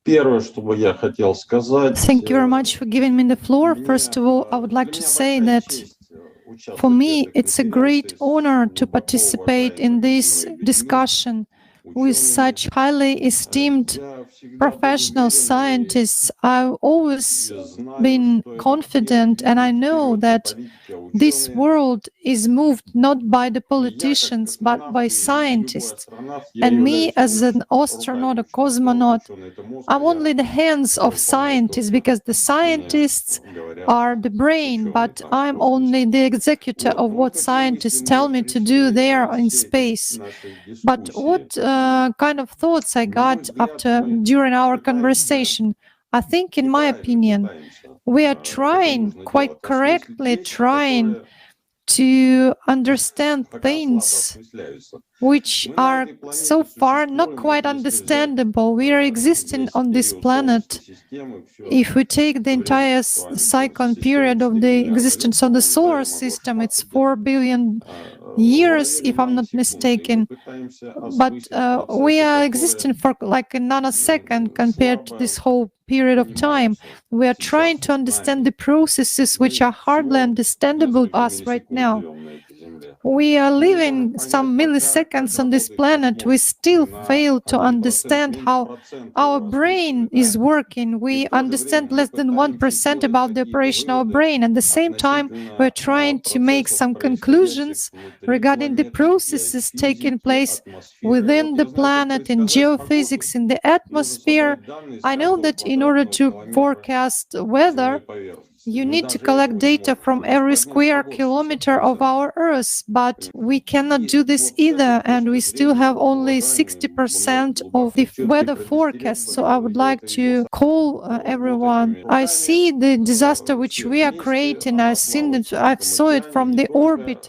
Первое, что бы я хотел сказать. Thank you very much for giving me the floor. First of all, I would like to say that for me, it's a great honor to participate in this discussion with such highly esteemed professional scientists, I've always been confident, and I know that this world is moved not by the politicians, but by scientists. And me, as an astronaut, a cosmonaut, I'm only the hands of scientists, because the scientists are the brain, but I'm only the executor of what scientists tell me to do there in space. But what kind of thoughts I got during our conversation? I think, in my opinion, we are quite correctly trying to understand things which are so far not quite understandable. We are existing on this planet. If we take the entire cycle and period of the existence of the solar system, it's 4 billion years, if I'm not mistaken. But we are existing for like a nanosecond compared to this whole period of time. We are trying to understand the processes which are hardly understandable to us right now. We are living some milliseconds on this planet. We still fail to understand how our brain is working. We understand less than 1% about the operation of our brain. At the same time, we're trying to make some conclusions regarding the processes taking place within the planet, in geophysics, in the atmosphere. I know that in order to forecast weather, you need to collect data from every square kilometer of our Earth, but we cannot do this either, and we still have only 60% of the weather forecast. So I would like to call everyone. I see the disaster which we are creating. I saw it from the orbit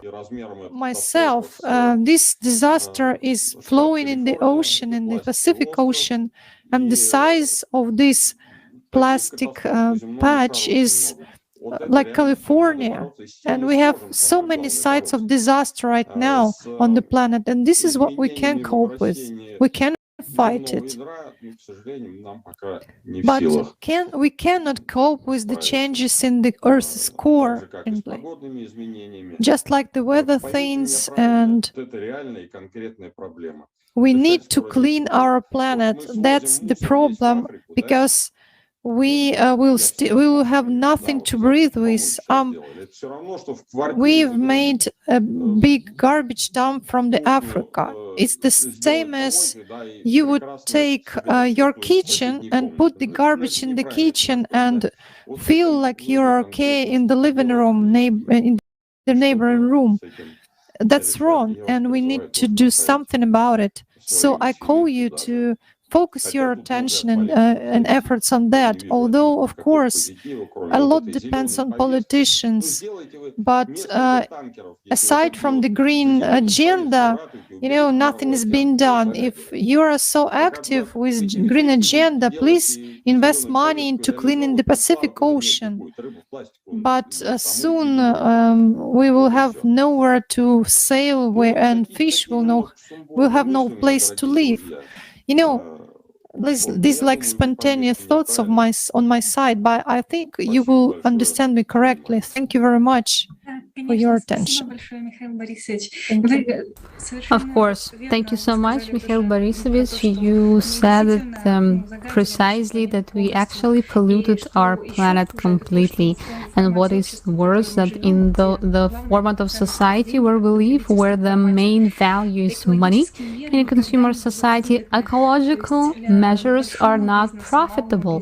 myself. This disaster is flowing in the ocean, in the Pacific Ocean, and the size of this plastic patch is like California, and we have so many sites of disaster right now on the planet, and this is what we can cope with. We can fight it, but we cannot cope with the changes in the Earth's core in place. Just like the weather things, and we need to clean our planet. That's the problem, because we will have nothing to breathe with. We've made a big garbage dump from the Africa. It's the same as you would take your kitchen and put the garbage in the kitchen and feel like you're okay in the living room, in the neighboring room. That's wrong, and we need to do something about it. So I call you to focus your attention and efforts on that. Although, of course, a lot depends on politicians. But aside from the green agenda, nothing is being done. If you are so active with green agenda, please invest money into cleaning the Pacific Ocean. But soon we will have nowhere to sail, and fish will have no place to live. These like spontaneous thoughts on my side, but I think you will understand me correctly. Thank you very much for your attention. Of course. Thank you so much, Mikhail Borisovich. You said it precisely, that we actually polluted our planet completely. And what is worse, that in the format of society where we live, where the main value is money, in a consumer society, ecological measures are not profitable.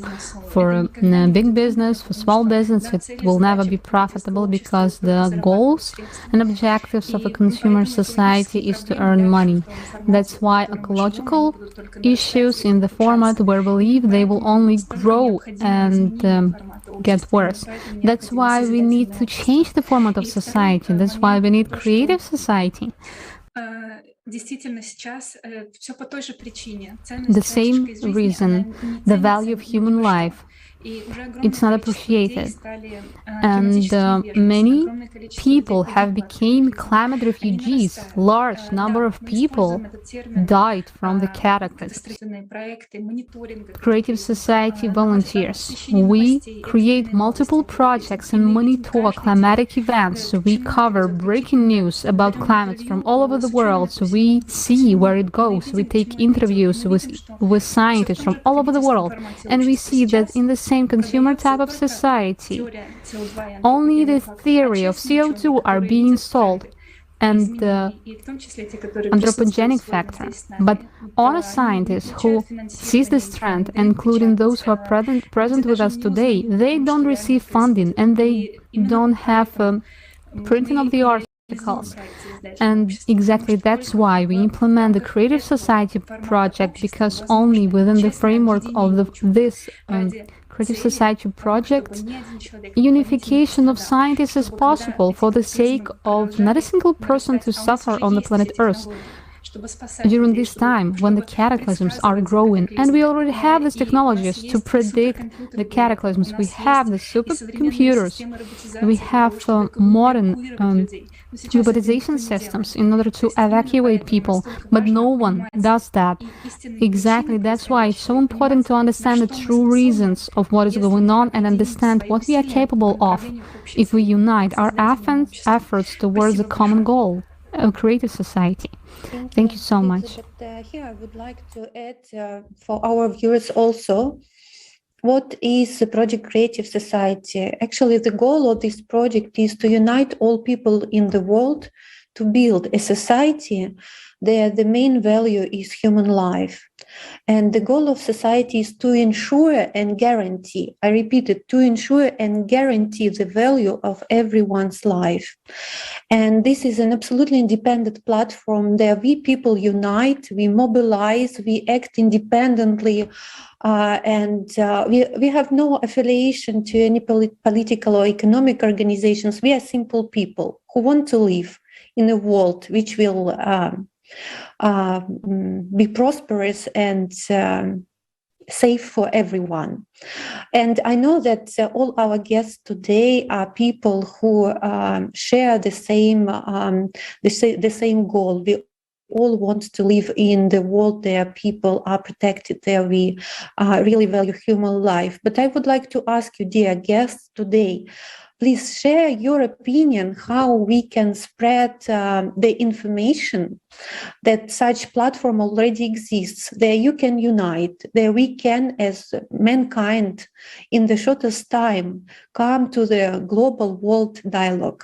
For big business, for small business, it will never be profitable, because the goals and objectives of a consumer society is to earn money. That's why ecological issues in the format where we live, they will only grow and get worse. That's why we need to change the format of society. That's why we need creative society. The same reason, the value of human life. it's not appreciated. And many people have become climate refugees. Large number of people died from the cataclysm. Creative Society volunteers. We create multiple projects and monitor climatic events. We cover breaking news about climate from all over the world. So we see where it goes. We take interviews with scientists from all over the world. And we see that in the same consumer type of society, only the theory of CO2 are being sold and the anthropogenic factor. But honest scientists who sees this trend, including those who are present with us today, they don't receive funding and they don't have printing of the articles. And exactly that's why we implement the Creative Society project, because only within the framework of this Creative Society project, unification of scientists is possible for the sake of not a single person to suffer on the planet Earth. During this time, when the cataclysms are growing, and we already have these technologies to predict the cataclysms, we have the supercomputers, we have modern robotization systems in order to evacuate people, but no one does that. Exactly, that's why it's so important to understand the true reasons of what is going on and understand what we are capable of if we unite our efforts towards a common goal, a creative society. Thank you so much. Here I would like to add for our viewers also, what is the project Creative Society? Actually, the goal of this project is to unite all people in the world to build a society where the main value is human life. And the goal of society is to ensure and guarantee, I repeat it, to ensure and guarantee the value of everyone's life. And this is an absolutely independent platform there we people unite, we mobilize, we act independently, and we have no affiliation to any political or economic organizations. We are simple people who want to live in a world which will be prosperous and safe for everyone. And I know that all our guests today are people who share the same goal. We all want to live in the world where people are protected, where we really value human life. But I would like to ask you, dear guests, today, please share your opinion how we can spread the information that such platform already exists, there you can unite, there we can, as mankind, in the shortest time, come to the global world dialogue.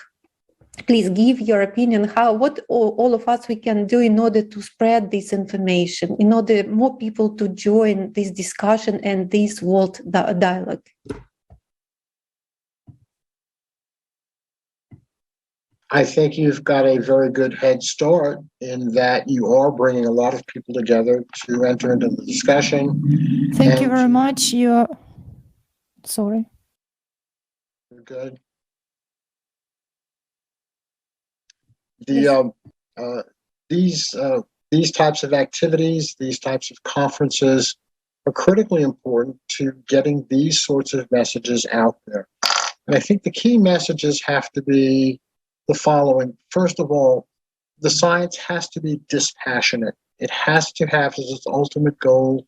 Please give your opinion what all of us we can do in order to spread this information, in order more people to join this discussion and this world dialogue. I think you've got a very good head start in that you are bringing a lot of people together to enter into the discussion. Thank you very much. Sorry. You're good. These types of activities, these types of conferences are critically important to getting these sorts of messages out there. And I think the key messages have to be the following. First of all, the science has to be dispassionate. It has to have as its ultimate goal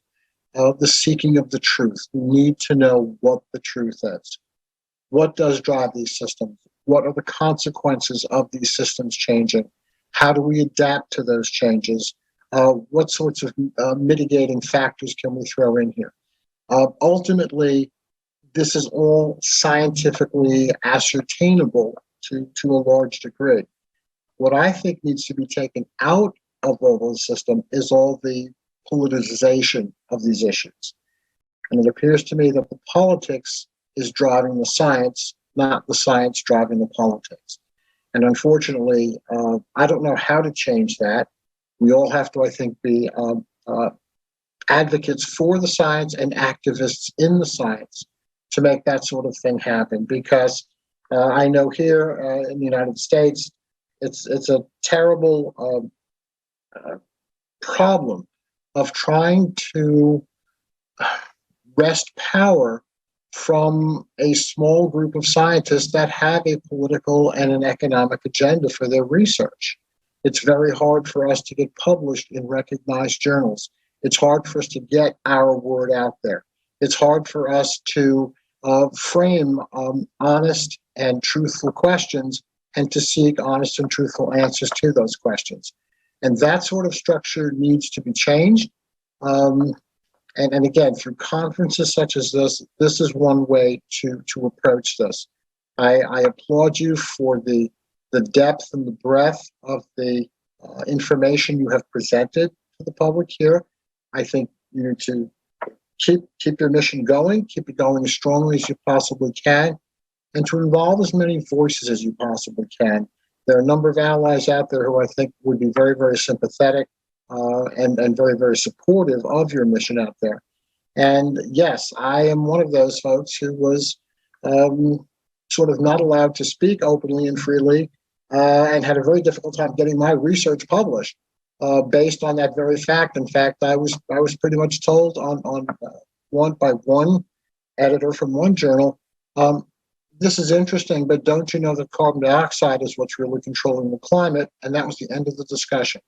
the seeking of the truth. We need to know what the truth is. What does drive these systems? What are the consequences of these systems changing? How do we adapt to those changes? What sorts of mitigating factors can we throw in here? Ultimately, this is all scientifically ascertainable to a large degree. What I think needs to be taken out of the system is all the politicization of these issues. And it appears to me that the politics is driving the science, not the science driving the politics. And unfortunately, I don't know how to change that. We all have to, I think, be advocates for the science and activists in the science to make that sort of thing happen. Because I know here in the United States, it's a terrible problem of trying to wrest power from a small group of scientists that have a political and an economic agenda for their research. It's very hard for us to get published in recognized journals. It's hard for us to get our word out there. It's hard for us to frame honest and truthful questions and to seek honest and truthful answers to those questions. And that sort of structure needs to be changed. And again, through conferences such as this is one way to approach this. I applaud you for the depth and the breadth of the information you have presented to the public here. I think you need to keep your mission going, keep it going as strongly as you possibly can, and to involve as many voices as you possibly can. There are a number of allies out there who I think would be very, very sympathetic and very, very supportive of your mission out there. And yes, I am one of those folks who was sort of not allowed to speak openly and freely and had a very difficult time getting my research published based on that very fact. In fact, I was pretty much told on one editor from one journal, this is interesting, but don't you know that carbon dioxide is what's really controlling the climate? And that was the end of the discussion.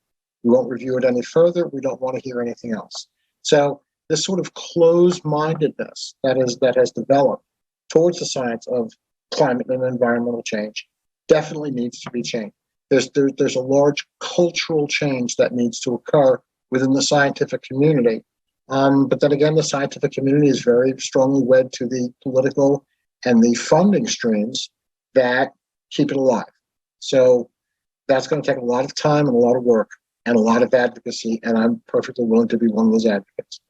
We won't review it any further. We don't want to hear anything else. So this sort of closed-mindedness that has developed towards the science of climate and environmental change definitely needs to be changed. There's a large cultural change that needs to occur within the scientific community. But then again, the scientific community is very strongly wed to the political and the funding streams that keep it alive. So that's going to take a lot of time and a lot of work and a lot of advocacy, and I'm perfectly willing to be one of those advocates.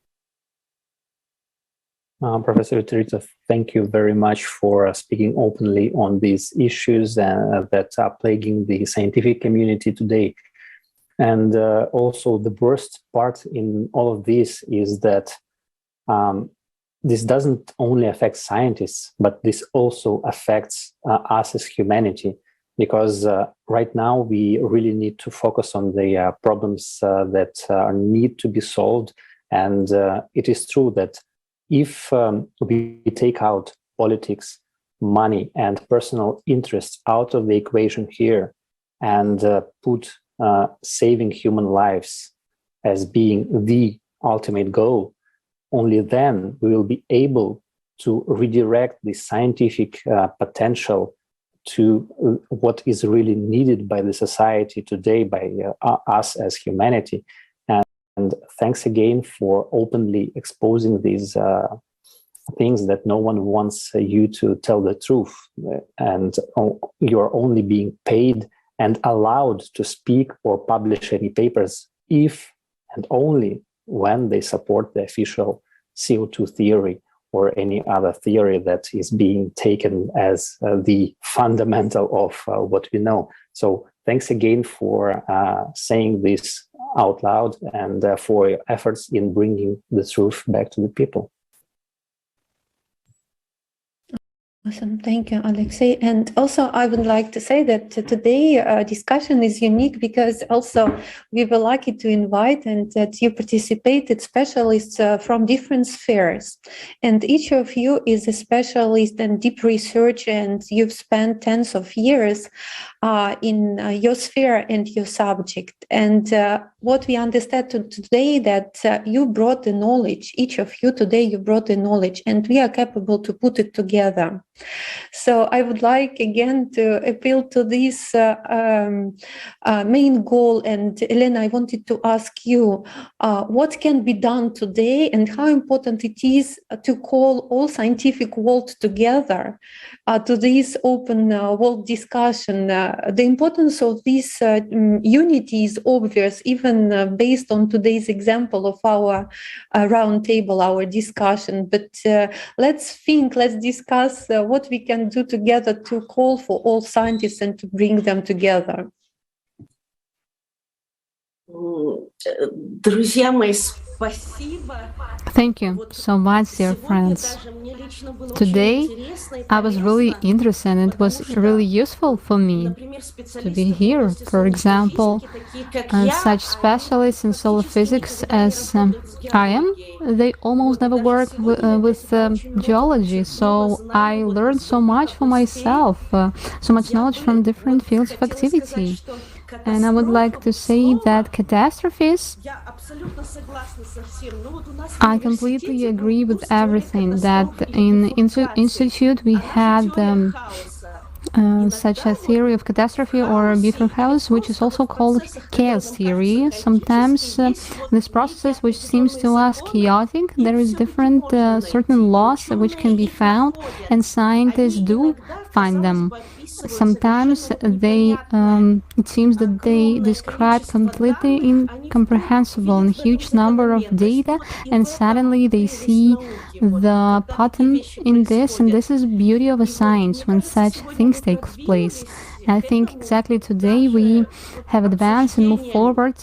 Professor Viterito, thank you very much for speaking openly on these issues that are plaguing the scientific community today. And also the worst part in all of this is that this doesn't only affect scientists, but this also affects us as humanity, because right now we really need to focus on the problems that need to be solved. And it is true that if we take out politics, money, and personal interests out of the equation here and put saving human lives as being the ultimate goal, only then we will be able to redirect the scientific potential to what is really needed by the society today, by us as humanity. And thanks again for openly exposing these things that no one wants you to tell the truth. And you're only being paid and allowed to speak or publish any papers if and only when they support the official CO2 theory or any other theory that is being taken as the fundamental of what we know. So thanks again for saying this out loud and for your efforts in bringing the truth back to the people. Awesome. Thank you, Alexei. And also, I would like to say that today discussion is unique because also we were lucky to invite and that you participated specialists from different spheres. And each of you is a specialist and deep research, and you've spent tens of years in your sphere and your subject. And what we understand today that you brought the knowledge, each of you today, you brought the knowledge, and we are capable to put it together. So I would like again to appeal to this main goal. And Elena, I wanted to ask you what can be done today and how important it is to call all scientific world together to this open world discussion. The importance of this unity is obvious, even based on today's example of our round table, our discussion. But let's discuss what we can do together to call for all scientists and to bring them together. Thank you so much, dear friends. Today, I was really interested and it was really useful for me to be here. For example, such specialists in solar physics as I am, they almost never work with geology, so I learned so much for myself, so much knowledge from different fields of activity. And I would like to say that catastrophes, I completely agree with everything, that in Institute we had such a theory of catastrophe or Buffer house, which is also called chaos theory. Sometimes this process, which seems to us chaotic, there is different certain laws which can be found, and scientists do find them. Sometimes they, it seems that they describe completely incomprehensible and huge number of data, and suddenly they see the pattern in this, and this is beauty of a science when such things take place. I think exactly today we have advanced and moved forward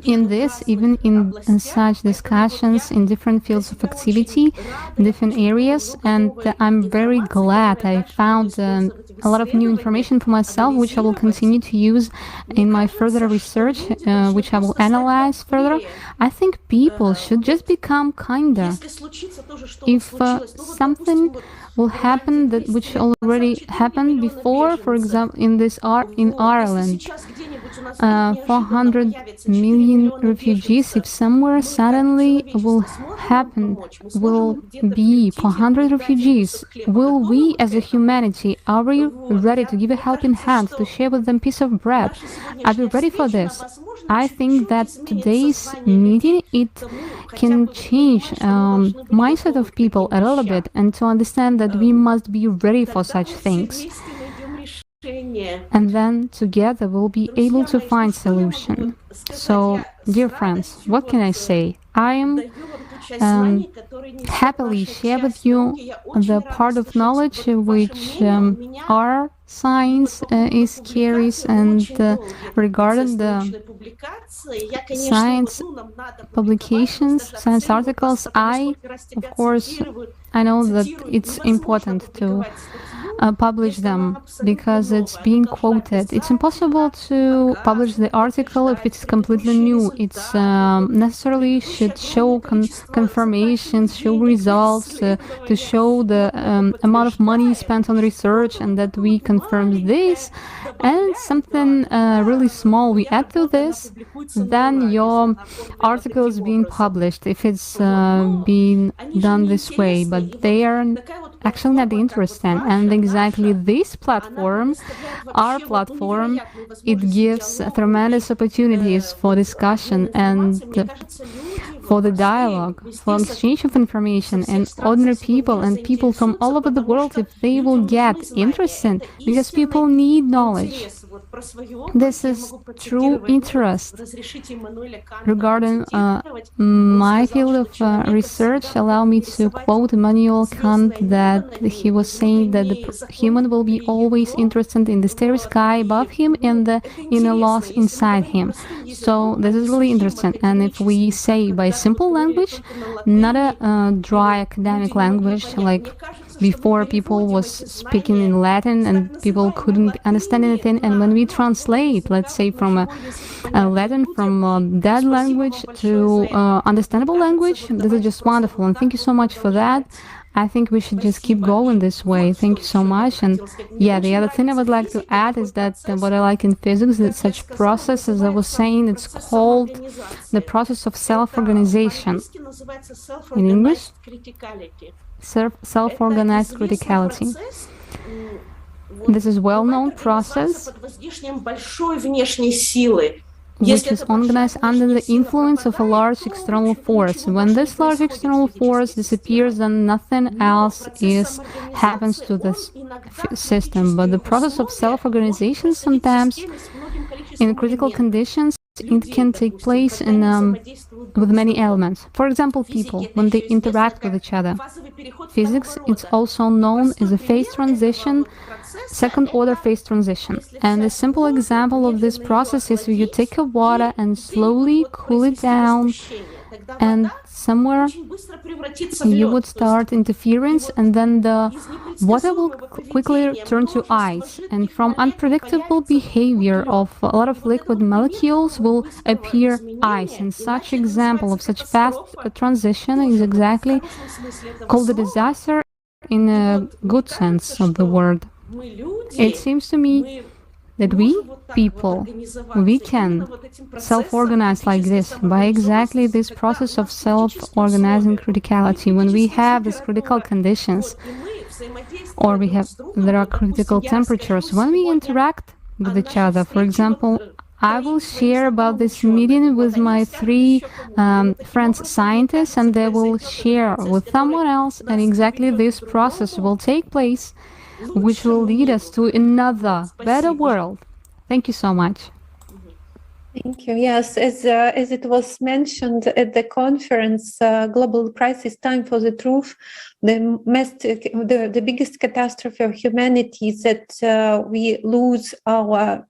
in this, even in such discussions in different fields of activity, different areas, and I'm very glad I found a lot of new information for myself, which I will continue to use in my further research, which I will analyze further. I think people should just become kinder. If something will happen that which already happened before, for example, in Ireland, 400 million refugees, if somewhere suddenly will be 400 refugees, will we as a humanity, are we ready to give a helping hand, to share with them a piece of bread? Are we ready for this? I think that today's meeting, it can change mindset of people a little bit, and to understand that we must be ready for such things. And then together we'll be able to find solution. So, dear friends, what can I say? I am happily share with you the part of knowledge which our science is carries, and regarding the science publications, science articles, of course, I know that it's important to publish them because it's being quoted. It's impossible to publish the article if it's completely new. It's necessarily should show confirmations, show results, to show the amount of money spent on research and that we confirm this, and something really small we add to this, then your article is being published if it's being done this way. But they are actually not interested, and exactly this platform, our platform, it gives tremendous opportunities for discussion and for the dialogue, for exchange of information, and ordinary people and people from all over the world, if they will get interested, because people need knowledge. This is true interest. Regarding my field of research, allow me to quote Immanuel Kant, that he was saying that the human will be always interested in the starry sky above him and the inner laws inside him. So this is really interesting. And if we say by simple language, not a dry academic language like before people was speaking in Latin and people couldn't understand anything, and when we translate, let's say from a Latin, from a dead language to understandable language, this is just wonderful, and thank you so much for that. I think we should just keep going this way. Thank you so much. And yeah, the other thing I would like to add is that what I like in physics is such process, as I was saying, it's called the process of self-organization. In English, self-organized criticality. This is a well-known process which is organized under the influence of a large external force. When this large external force disappears, then nothing else happens to this system. But the process of self-organization sometimes, in critical conditions, it can take place with many elements. For example, people, when they interact with each other. Physics, it's also known as a phase transition second-order phase transition. And a simple example of this process is you take a water and slowly cool it down, and somewhere you would start interference, and then the water will quickly turn to ice. And from unpredictable behavior of a lot of liquid molecules will appear ice. And such example of such fast transition is exactly called a disaster in a good sense of the word. It seems to me that we, people, we can self-organize like this by exactly this process of self-organizing criticality. When we have these critical conditions, or there are critical temperatures, when we interact with each other, for example, I will share about this meeting with my 3 friends scientists, and they will share with someone else, and exactly this process will take place, which will lead us to another better world. Thank you so much. Thank you. Yes, as it was mentioned at the conference, Global Crisis Time for the Truth, the biggest catastrophe of humanity is that we lose our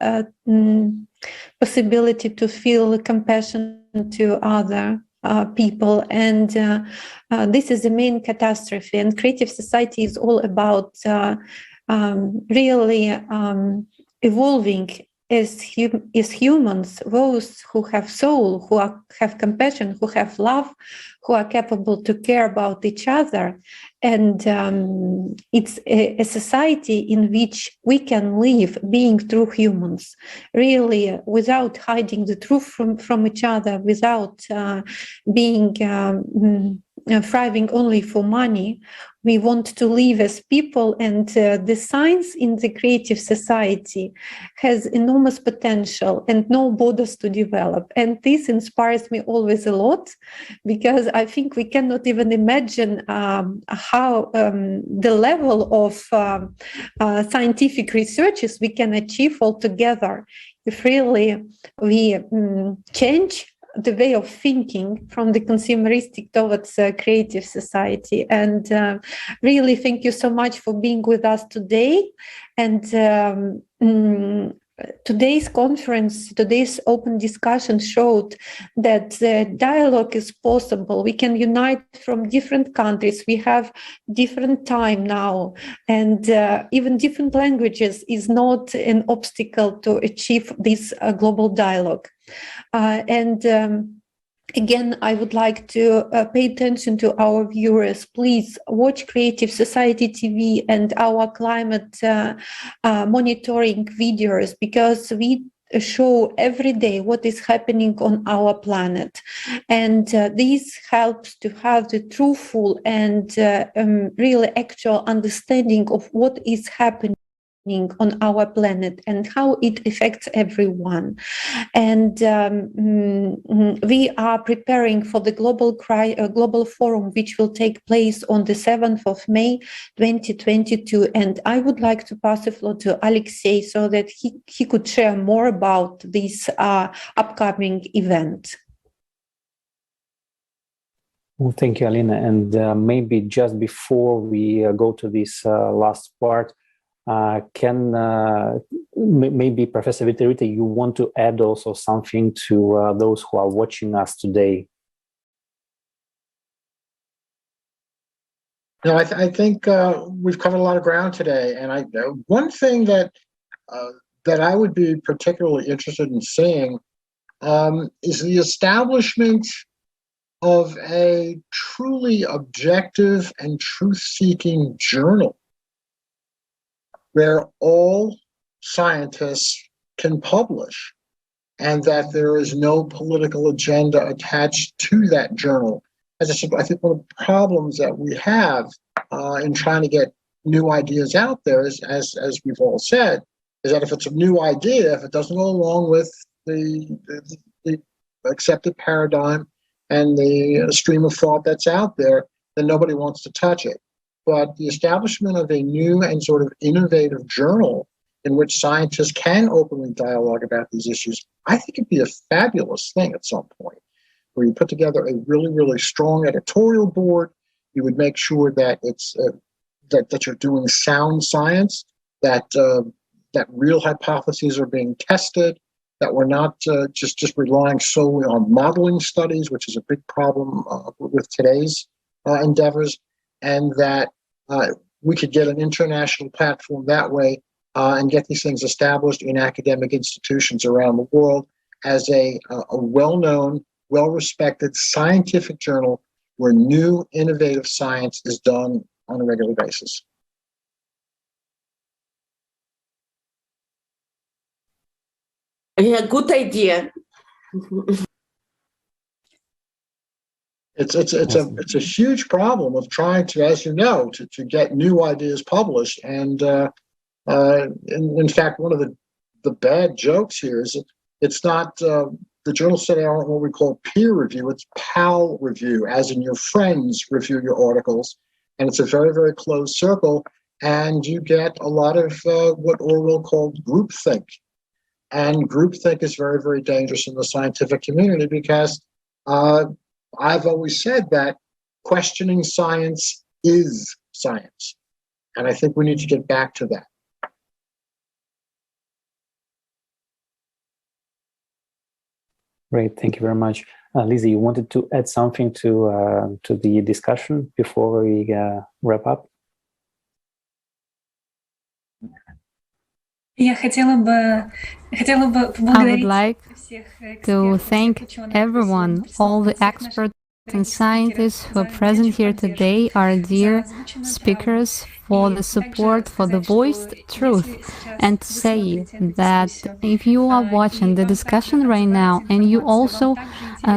possibility to feel compassion to other people, and this is the main catastrophe. And creative society is all about really evolving as humans, those who have soul, who have compassion, who have love, who are capable to care about each other. And it's a society in which we can live being true humans, really without hiding the truth from each other, without being thriving only for money. We want to live as people, and the science in the creative society has enormous potential and no borders to develop. And this inspires me always a lot, because I think we cannot even imagine how the level of scientific researches we can achieve altogether if really we change the way of thinking from the consumeristic towards creative society. And really, thank you so much for being with us today. And today's conference, today's open discussion showed that dialogue is possible. We can unite from different countries. We have different time now, and even different languages is not an obstacle to achieve this global dialogue. Again, I would like to pay attention to our viewers. Please watch Creative Society TV and our climate monitoring videos, because we show every day what is happening on our planet. And this helps to have the truthful and really actual understanding of what is happening on our planet and how it affects everyone. And we are preparing for the global forum, which will take place on the 7th of May 2022. And I would like to pass the floor to Alexei so that he could share more about this upcoming event. Well, thank you, Elena. And maybe just before we go to this last part, maybe Professor Viterito, you want to add also something to those who are watching us today? No, I think we've covered a lot of ground today, and one thing that I would be particularly interested in seeing is the establishment of a truly objective and truth-seeking journal, where all scientists can publish, and that there is no political agenda attached to that journal. As I said, I think one of the problems that we have in trying to get new ideas out there is, as we've all said, is that if it's a new idea, if it doesn't go along with the accepted paradigm and the stream of thought that's out there, then nobody wants to touch it. But the establishment of a new and sort of innovative journal in which scientists can openly dialogue about these issues, I think it'd be a fabulous thing at some point, where you put together a really, really strong editorial board. You would make sure that it's that you're doing sound science, that real hypotheses are being tested, that we're not just relying solely on modeling studies, which is a big problem with today's endeavors, and that we could get an international platform that way and get these things established in academic institutions around the world as a well-known, well-respected scientific journal where new, innovative science is done on a regular basis. Yeah, good idea. It's a huge problem of trying to, as you know, to get new ideas published. And in fact, one of the bad jokes here is it's not the journals today aren't what we call peer review. It's pal review, as in your friends review your articles, and it's a very, very closed circle. And you get a lot of what Orwell called groupthink. And groupthink is very, very dangerous in the scientific community because I've always said that questioning science is science. And I think we need to get back to that. Great, thank you very much. Lizzie, you wanted to add something to the discussion before we wrap up? I would like to thank everyone, all the experts and scientists who are present here today, our dear speakers, for the support, for the voiced truth, and to say that if you are watching the discussion right now and you also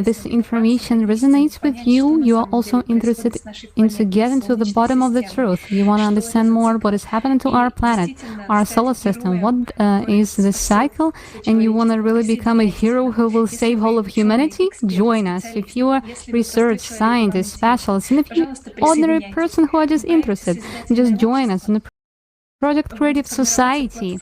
this information resonates with you, you are also interested in getting to the bottom of the truth. You want to understand more what is happening to our planet, our solar system, what is the cycle, and you want to really become a hero who will save all of humanity, join us. If you are research scientist, specialist, and if you're an ordinary person who are just interested, just join us in the Project Creative Society.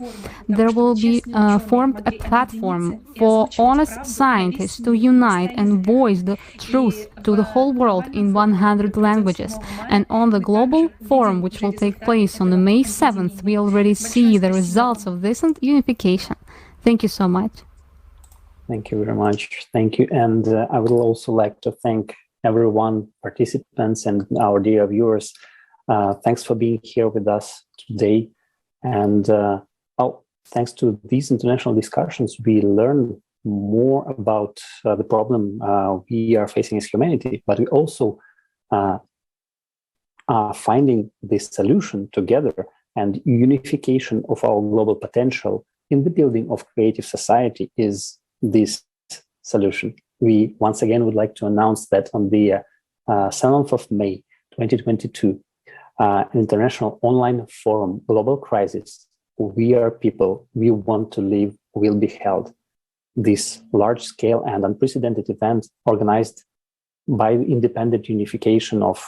There will be formed a platform for honest scientists to unite and voice the truth to the whole world in 100 languages. And on the global forum, which will take place on the May 7th, we already see the results of this unification. Thank you so much. Thank you very much. Thank you. And I would also like to thank everyone, participants, and our dear viewers. Thanks for being here with us today. And thanks to these international discussions, we learn more about the problem we are facing as humanity, but we also are finding this solution together, and unification of our global potential in the building of creative society is this solution. We once again would like to announce that on the 7th of May 2022, an international online forum, Global Crisis, We Are People, We Want to Live, will be held. This large-scale and unprecedented event, organized by the independent unification of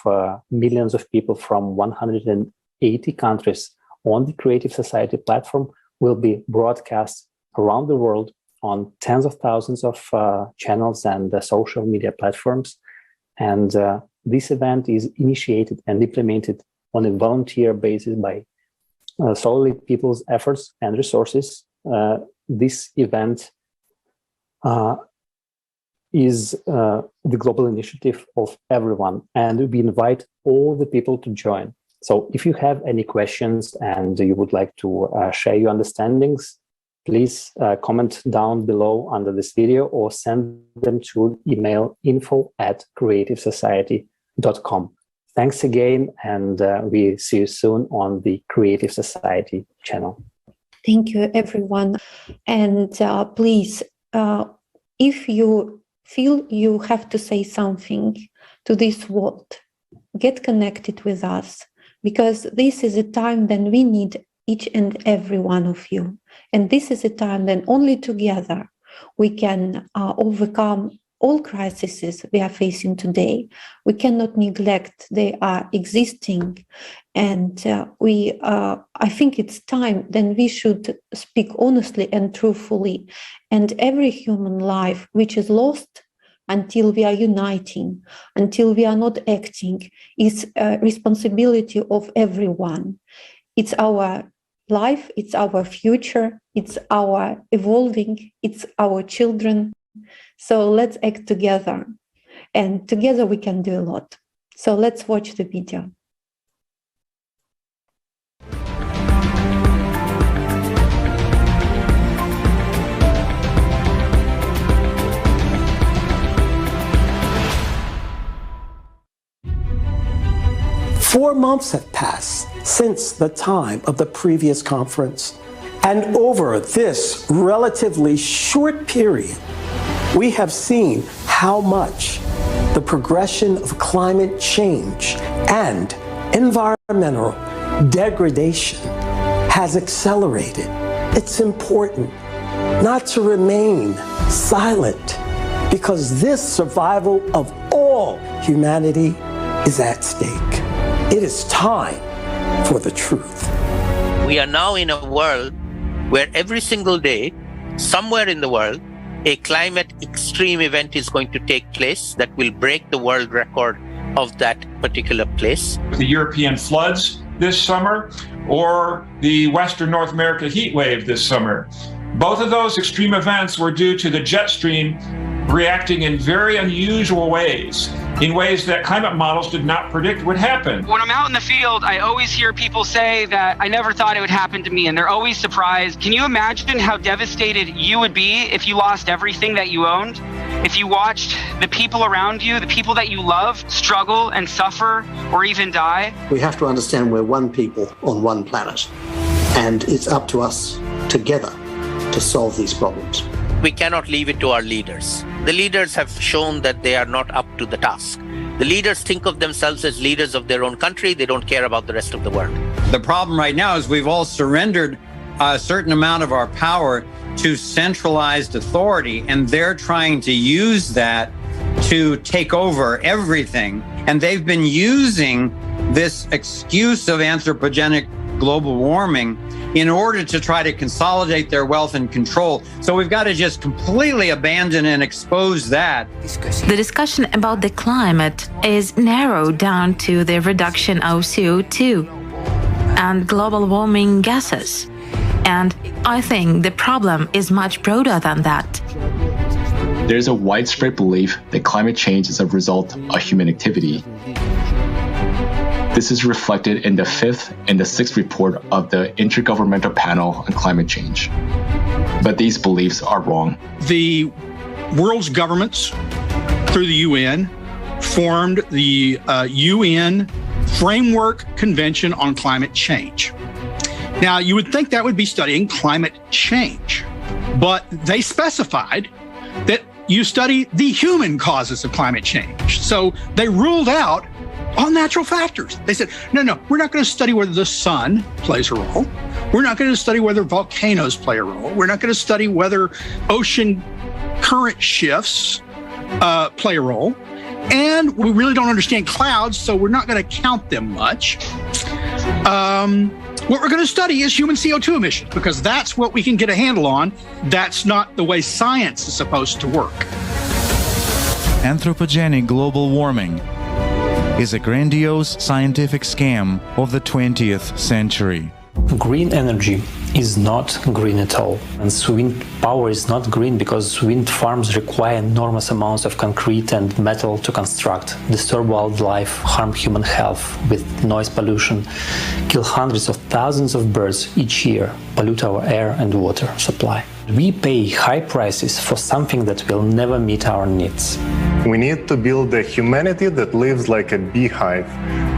millions of people from 180 countries on the Creative Society platform, will be broadcast around the world on tens of thousands of channels and social media platforms. And this event is initiated and implemented on a volunteer basis by solely people's efforts and resources. This event is the global initiative of everyone, and we invite all the people to join. So if you have any questions and you would like to share your understandings, please comment down below under this video or send them to email info@creativesociety.com. Thanks again, and we see you soon on the Creative Society channel. Thank you, everyone. And please, if you feel you have to say something to this world, get connected with us, because this is a time when we need each and every one of you. And this is a time when only together we can overcome all crises we are facing today. We cannot neglect they are existing. And I think it's time then we should speak honestly and truthfully. And every human life which is lost until we are uniting, until we are not acting, is a responsibility of everyone. It's our life, it's our future, it's our evolving, it's our children. So let's act together, and together we can do a lot. So let's watch the video. Four months have passed since the time of the previous conference, and over this relatively short period, we have seen how much the progression of climate change and environmental degradation has accelerated. It's important not to remain silent, because this survival of all humanity is at stake. It is time for the truth. We are now in a world where every single day, somewhere in the world, a climate extreme event is going to take place that will break the world record of that particular place. The European floods this summer, or the Western North America heat wave this summer. Both of those extreme events were due to the jet stream reacting in very unusual ways, in ways that climate models did not predict would happen. When I'm out in the field, I always hear people say that I never thought it would happen to me, and they're always surprised. Can you imagine how devastated you would be if you lost everything that you owned? If you watched the people around you, the people that you love, struggle and suffer or even die? We have to understand we're one people on one planet, and it's up to us together to solve these problems. We cannot leave it to our leaders. The leaders have shown that they are not up to the task. The leaders think of themselves as leaders of their own country. They don't care about the rest of the world. The problem right now is we've all surrendered a certain amount of our power to centralized authority, and they're trying to use that to take over everything. And they've been using this excuse of anthropogenic global warming in order to try to consolidate their wealth and control. So we've got to just completely abandon and expose that. The discussion about the climate is narrowed down to the reduction of CO2 and global warming gases. And I think the problem is much broader than that. There's a widespread belief that climate change is a result of human activity. This is reflected in the 5th and the 6th report of the Intergovernmental Panel on Climate Change. But these beliefs are wrong. The world's governments, through the UN, formed the UN Framework Convention on Climate Change. Now, you would think that would be studying climate change, but they specified that you study the human causes of climate change. So they ruled out all natural factors. They said, no, we're not going to study whether the sun plays a role. We're not going to study whether volcanoes play a role. We're not going to study whether ocean current shifts play a role. And we really don't understand clouds, so we're not going to count them much. What we're going to study is human CO2 emissions, because that's what we can get a handle on. That's not the way science is supposed to work. Anthropogenic global warming is a grandiose scientific scam of the 20th century. Green energy is not green at all. And wind power is not green because wind farms require enormous amounts of concrete and metal to construct, disturb wildlife, harm human health with noise pollution, kill hundreds of thousands of birds each year, pollute our air and water supply. We pay high prices for something that will never meet our needs. We need to build a humanity that lives like a beehive,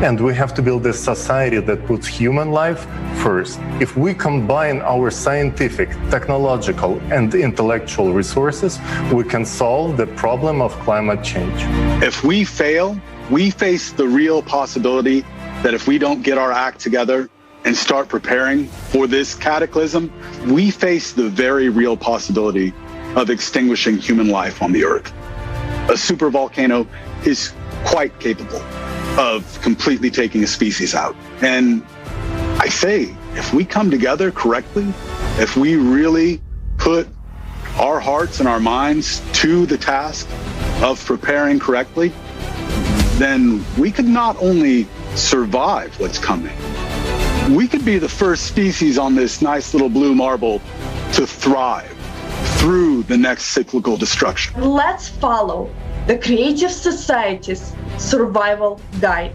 and we have to build a society that puts human life first. If we combine our scientific, technological, and intellectual resources, we can solve the problem of climate change. If we fail, we face the real possibility that if we don't get our act together and start preparing for this cataclysm, we face the very real possibility of extinguishing human life on the Earth. A supervolcano is quite capable of completely taking a species out. And I say, if we come together correctly, if we really put our hearts and our minds to the task of preparing correctly, then we could not only survive what's coming, we could be the first species on this nice little blue marble to thrive through the next cyclical destruction. Let's follow the Creative Society's survival guide.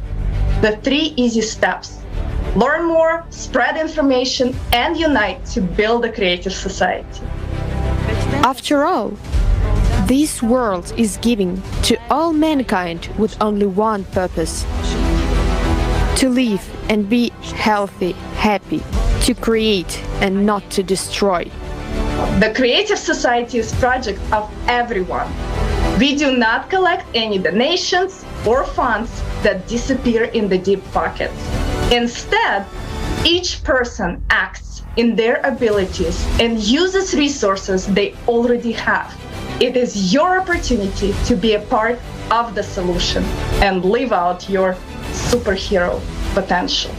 The 3 easy steps. Learn more, spread information, and unite to build a creative society. After all, this world is given to all mankind with only one purpose: to live and be healthy, happy, to create and not to destroy. The Creative Society is a project of everyone. We do not collect any donations or funds that disappear in the deep pockets. Instead, each person acts in their abilities and uses resources they already have. It is your opportunity to be a part of the solution and live out your superhero potential.